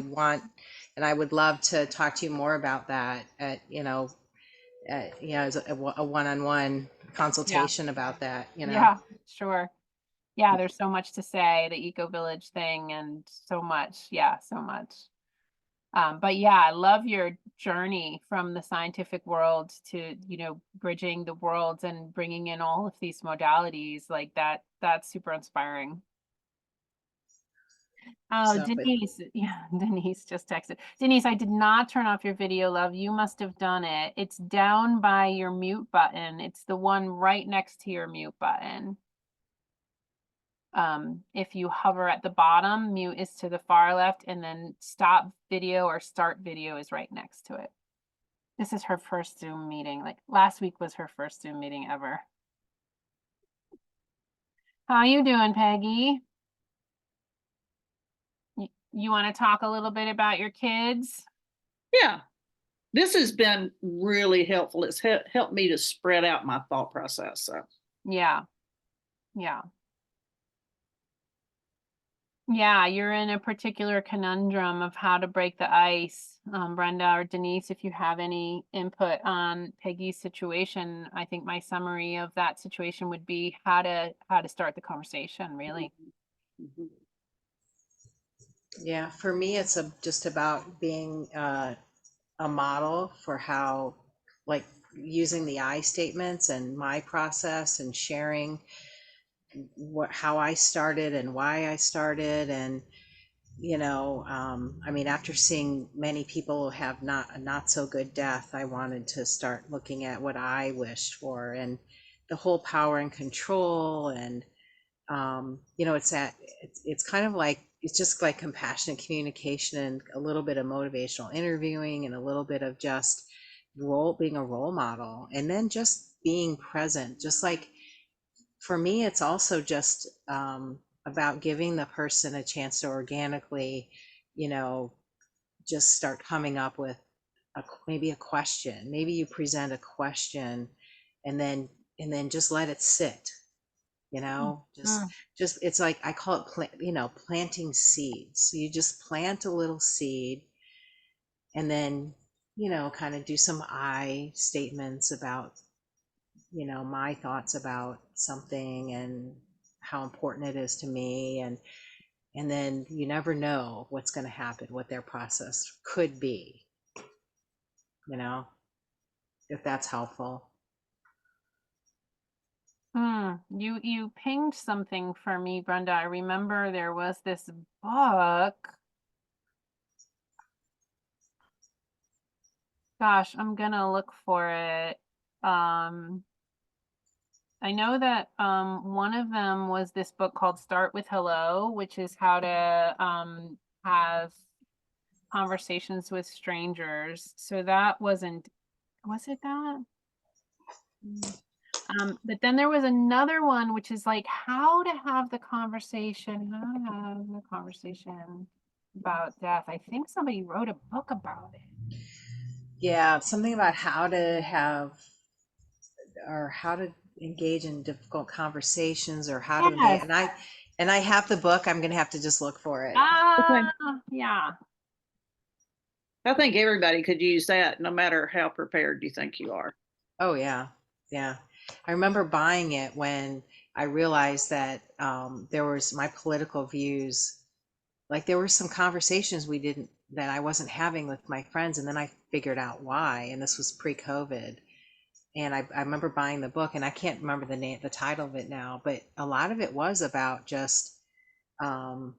would love to talk to you more about that as a one-on-one consultation about that, Yeah, sure. Yeah, there's so much to say, the Eco Village thing, and so much. Yeah, so much. But yeah, I love your journey from the scientific world to, bridging the worlds and bringing in all of these modalities like that. That's super inspiring. Oh, Denise. Yeah, Denise just texted. Denise, I did not turn off your video, love. You must have done it. It's down by your mute button. It's the one right next to your mute button. If you hover at the bottom, mute is to the far left, and then stop video or start video is right next to it. This is her first Zoom meeting. Like last week was her first Zoom meeting ever. How you doing, Peggy? You want to talk a little bit about your kids? Yeah, this has been really helpful. It's helped me to spread out my thought process. So yeah. Yeah, you're in a particular conundrum of how to break the ice. Brenda or Denise, if you have any input on Peggy's situation, I think my summary of that situation would be how to start the conversation, really. Yeah, for me, it's just about being a model for how, like, using the I statements and my process and sharing how I started and why I started. And, after seeing many people have not so good death, I wanted to start looking at what I wished for and the whole power and control. And, it's kind of like, it's just like compassionate communication and a little bit of motivational interviewing and a little bit of just being a role model, and then just being present. Just like, for me, it's also just about giving the person a chance to organically, just start coming up with maybe a question. Maybe you present a question and then just let it sit. Just it's like, I call it planting seeds. So you just plant a little seed, and then kind of do some I statements about my thoughts about something and how important it is to me. And then you never know what's going to happen, what their process could be, if that's helpful. You pinged something for me, Brenda. I remember there was this book. Gosh, I'm gonna look for it. I know that one of them was this book called Start with Hello, which is how to have conversations with strangers. So that was it that? But then there was another one, which is like how to have the conversation, about death. I think somebody wrote a book about it. Yeah, something about how to have or how to engage in difficult conversations or how to engage. Yes. And I have the book. I'm gonna have to just look for it. Yeah. I think everybody could use that, no matter how prepared you think you are. Oh yeah, yeah. I remember buying it when I realized that there was my political views. Like there were some conversations that I wasn't having with my friends, and then I figured out why. And this was pre-COVID. And I remember buying the book, and I can't remember the title of it now, but a lot of it was about um,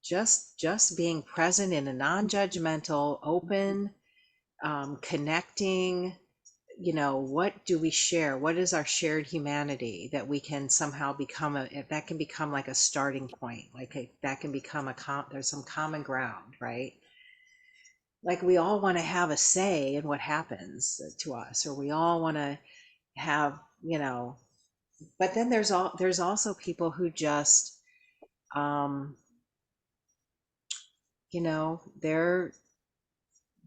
just being present in a non-judgmental, open, connecting. What do we share? What is our shared humanity that we can somehow become that can become like a starting point, that can become there's some common ground, right? Like we all want to have a say in what happens to us, or we all want to have, but then there's also people who just, um, they're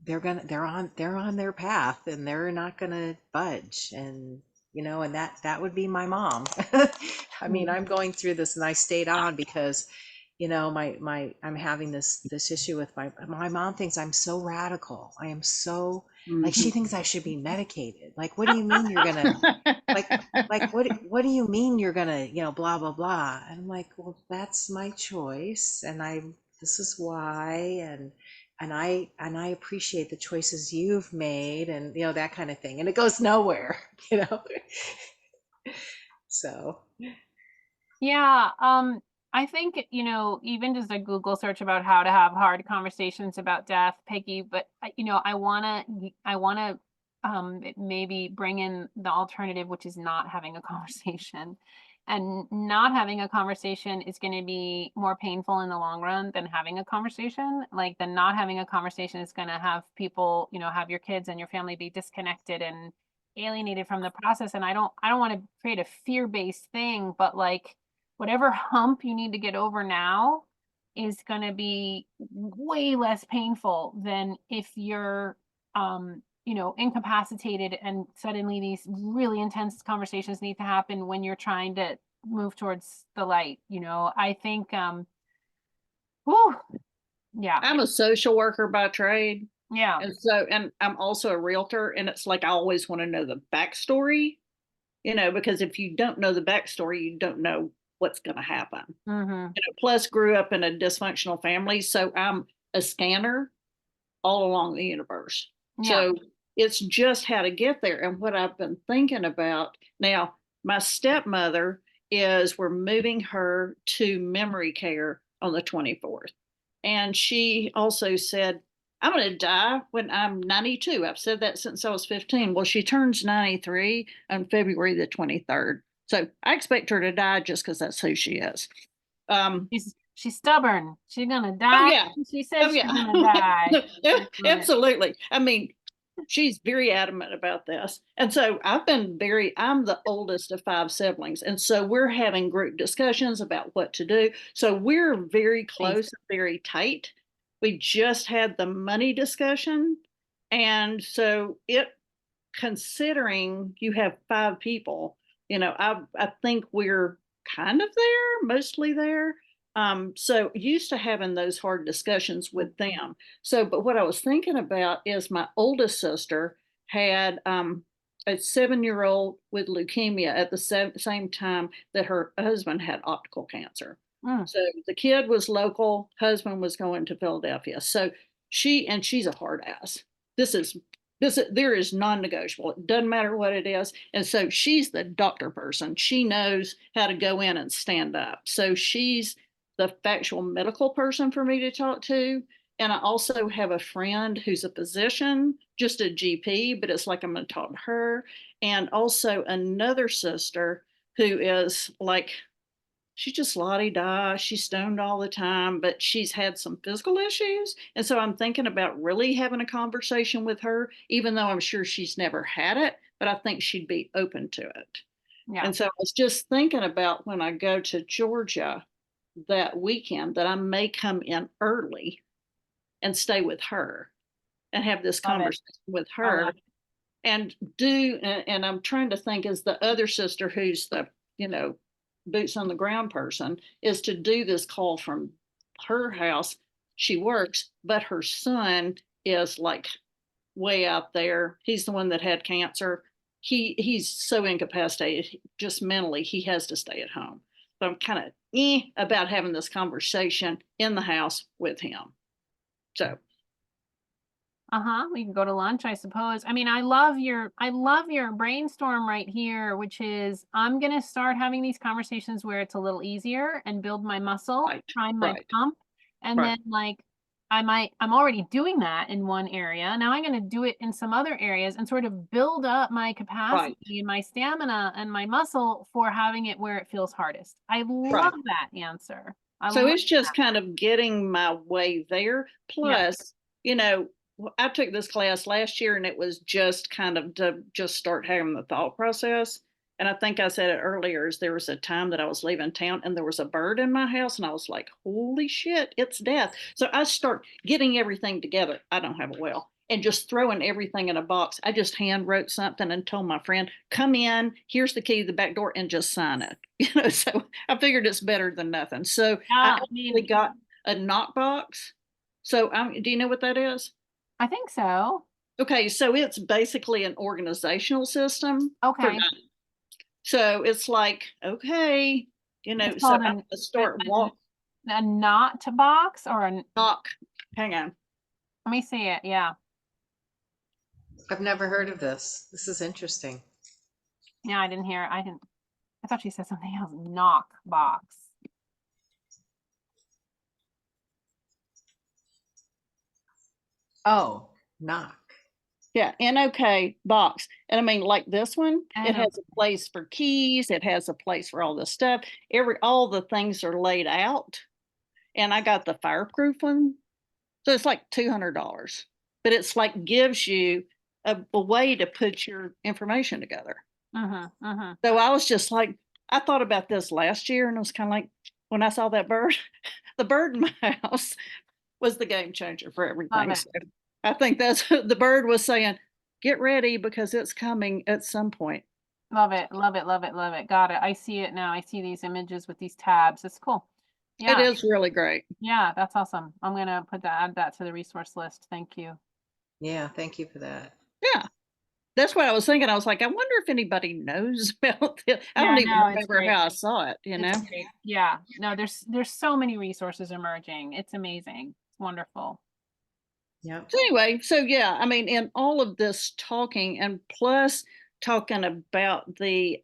they're on their path and they're not gonna budge, and and that would be my mom. I mean, I'm going through this and I stayed on because I'm having this issue with my mom thinks I'm so radical. I am so like, she thinks I should be medicated. Like, what do you mean you're gonna like what do you mean you're gonna blah blah blah? And I'm like, well, that's my choice, and this is why, and I appreciate the choices you've made, and that kind of thing, and it goes nowhere. So Yeah, I think, even just a Google search about how to have hard conversations about death, Peggy, but I wanna maybe bring in the alternative, which is not having a conversation. And not having a conversation is going to be more painful in the long run than having a conversation. Like, the not having a conversation is going to have people, have your kids and your family be disconnected and alienated from the process. And I don't want to create a fear-based thing, but like, whatever hump you need to get over now is going to be way less painful than if you're incapacitated, and suddenly these really intense conversations need to happen when you're trying to move towards the light. I think whew, yeah. I'm a social worker by trade. Yeah. And I'm also a realtor, and it's like I always want to know the backstory, because if you don't know the backstory, you don't know what's going to happen. Plus, grew up in a dysfunctional family, so I'm a scanner all along the universe. Yeah. So it's just how to get there. And what I've been thinking about now, my stepmother we're moving her to memory care on the 24th. And she also said, I'm going to die when I'm 92. I've said that since I was 15. Well, she turns 93 on February the 23rd. So I expect her to die just because that's who she is. She's stubborn. She's gonna die. Oh, yeah. She says she's gonna die. Absolutely. I mean, she's very adamant about this. And so I'm the oldest of 5 siblings. And so we're having group discussions about what to do. So we're very close, very tight. We just had the money discussion. And so considering you have 5 people, I think we're kind of there, mostly there. So used to having those hard discussions with them. But what I was thinking about is my oldest sister had a 7-year-old with leukemia at the same time that her husband had optical cancer. So the kid was local, husband was going to Philadelphia. So she's a hard ass. There is non-negotiable. It doesn't matter what it is. And so she's the doctor person. She knows how to go in and stand up. So she's the factual medical person for me to talk to. And I also have a friend who's a physician, just a GP, but it's like I'm going to talk to her. And also another sister who is like, she's just la-di-da. She's stoned all the time, but she's had some physical issues. And so I'm thinking about really having a conversation with her, even though I'm sure she's never had it. but I think she'd be open to it. Yeah. And so I was just thinking about when I go to Georgia that weekend that I may come in early and stay with her and have this Love it. conversation with I love her it. and do, and I'm trying to think is the other sister who's the, boots on the ground person is to do this call from her house. She works, but her son is like way out there. He's the one that had cancer. He's so incapacitated, just mentally, he has to stay at home. So I'm kind of about having this conversation in the house with him. So We can go to lunch, I suppose. I mean, I love your brainstorm right here, which is I'm gonna start having these conversations where it's a little easier and build my muscle, Right, prime my right, pump, and right. then like I'm already doing that in one area. Now I'm gonna do it in some other areas and sort of build up my capacity and my stamina and my muscle for having it where it feels hardest. I love that answer. So love it's just that. kind of getting my way there. Yeah. Plus, I took this class last year and it was just kind of to just start having the thought process. And I think I said it earlier is there was a time that I was leaving town and there was a bird in my house and I was like, holy shit, it's death. So I start getting everything together. I don't have a well. And just throwing everything in a box. I just hand wrote something and told my friend, come in, here's the key to the back door and just sign it. So I figured it's better than nothing. So I actually got a knock box. So do you know what that is? I think so. Okay, so it's basically an organizational system. Okay. So it's like, okay, It's so called I'm gonna start walk a knot box or a knock. Hang on. let me see it. Yeah. I've never heard of this. This is interesting. Yeah, I didn't hear. I thought she said something else. Knock box. Oh, knock. Yeah, NOK box. And I mean, like this one, it NOK. has a place for keys, it has a place for all this stuff. All the things are laid out. And I got the fireproof one. So it's like $200. But it's like gives you a way to put your information together. So I was just like, I thought about this last year and it was kind of like when I saw that bird, the bird in my house was the game changer for everything. So I think that's the bird was saying, get ready because it's coming at some point. Love it. Love it. Love it. Love it. Got it. I see it now. I see these images with these tabs. It's cool. Yeah. It is really great. Yeah, that's awesome. I'm going to add that to the resource list. Thank you. Yeah, thank you for that. Yeah. That's what I was thinking. I was like, I wonder if anybody knows about this. I don't even remember how I saw it, Yeah. No, there's so many resources emerging. It's amazing. It's wonderful. Yeah. So anyway, yeah, I mean, in all of this talking and plus talking about the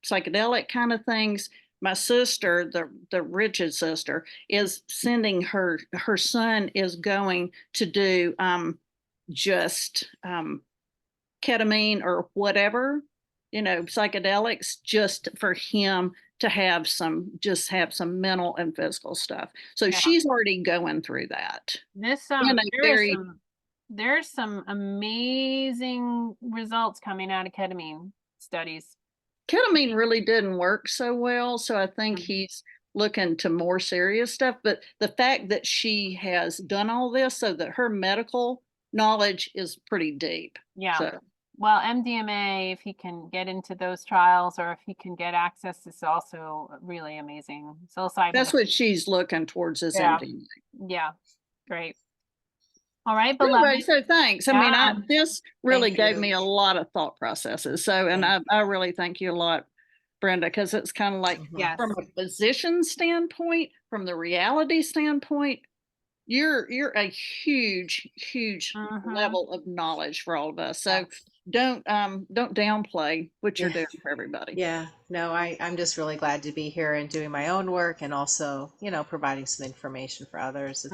psychedelic kind of things, my sister, the Richard sister, is sending her son is going to do just ketamine or whatever, psychedelics, just for him to have some mental and physical stuff. So she's already going through that. There's some amazing results coming out of ketamine studies. Ketamine really didn't work so well, so I think he's looking to more serious stuff. But the fact that she has done all this so that her medical knowledge is pretty deep. Yeah. So. Well, MDMA, if he can get into those trials or if he can get access, is also really amazing. Psilocybin. That's what she's looking towards is MDMA. Yeah. Great. All right, beloved. Anyway, so thanks. I mean, this really gave me a lot of thought processes. So, and I really thank you a lot, Brenda, because it's kind of like from a physician standpoint, from the reality standpoint, you're a huge level of knowledge for all of us. So don't downplay what you're doing for everybody. Yeah, no, I'm just really glad to be here and doing my own work and also, providing some information for others.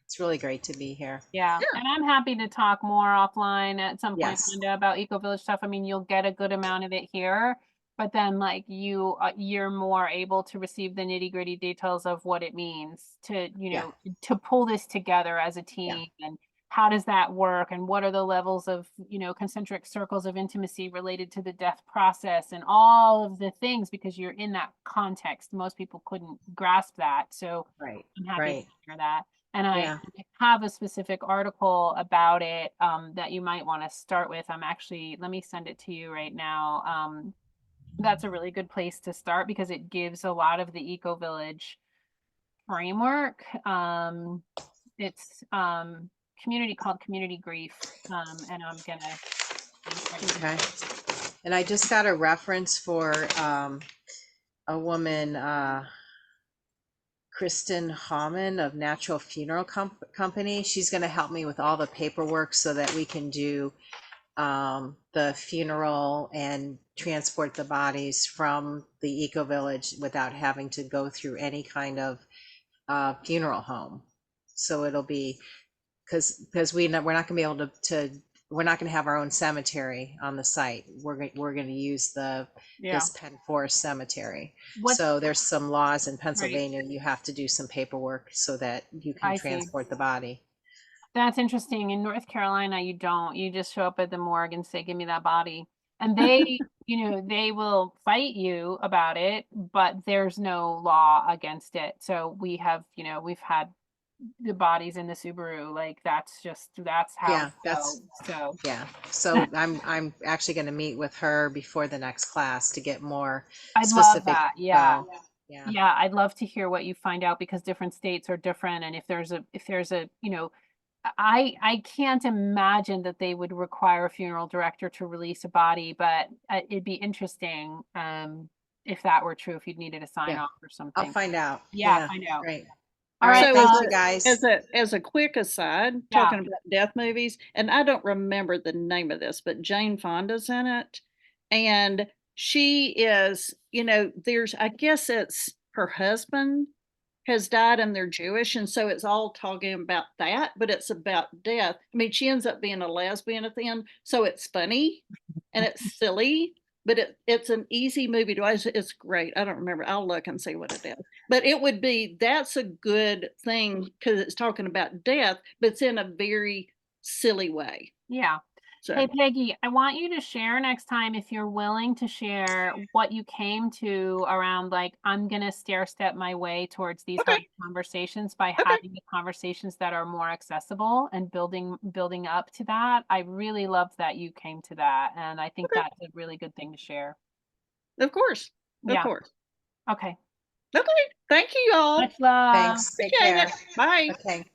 It's really great to be here. Yeah. And I'm happy to talk more offline at some point, Brenda, about Eco-Village stuff. I mean, you'll get a good amount of it here, but then like you're more able to receive the nitty-gritty details of what it means to, to pull this together as a team how does that work, and what are the levels of, concentric circles of intimacy related to the death process, and all of the things, because you're in that context. Most people couldn't grasp that. So Right, I'm happy right. to hear that. And Yeah. I have a specific article about it that you might want to start with. Let me send it to you right now. That's a really good place to start because it gives a lot of the Eco Village framework. It's community called Community Grief. And I'm gonna Okay. And I just got a reference for a woman, Kristen Hauman of Natural Funeral Company. She's going to help me with all the paperwork so that we can do the funeral and transport the bodies from the Eco Village without having to go through any kind of funeral home. So it'll be because we're not going to be able to we're not going to have our own cemetery on the site. We're going to use this Penn Forest Cemetery. So there's some laws in Pennsylvania. You have to do some paperwork so that you can transport the body. That's interesting. In North Carolina, you don't. You just show up at the morgue and say, "Give me that body," and they, they will fight you about it, but there's no law against it. So we have, we've had the bodies in the Subaru. Like that's how. Yeah, yeah. So I'm actually going to meet with her before the next class to get more I'd specific. love that. Yeah. info. Yeah, I'd love to hear what you find out because different states are different, and if there's a, I can't imagine that they would require a funeral director to release a body, but it'd be interesting if that were true, if you'd needed a sign off or something. I'll find out. Yeah, find out. Great. All right, thank you guys. As a quick aside, talking about death movies, and I don't remember the name of this, but Jane Fonda's in it, and she is, I guess it's her husband has died and they're Jewish, and so it's all talking about that, but it's about death. I mean, she ends up being a lesbian at the end, so it's funny and it's silly, but it's an easy movie to watch. It's great. I don't remember. I'll look and see what it is. But that's a good thing because it's talking about death, but it's in a very silly way. Yeah. So. Hey, Peggy, I want you to share next time, if you're willing to share what you came to around, like, I'm going to stair step my way towards these hard conversations by having the conversations that are more accessible and building up to that. I really loved that you came to that. And I think that's a really good thing to share. Of course. Yeah. Of course. Okay. Okay. Thank you, y'all. Much love. Thanks. Take care. Bye. Okay.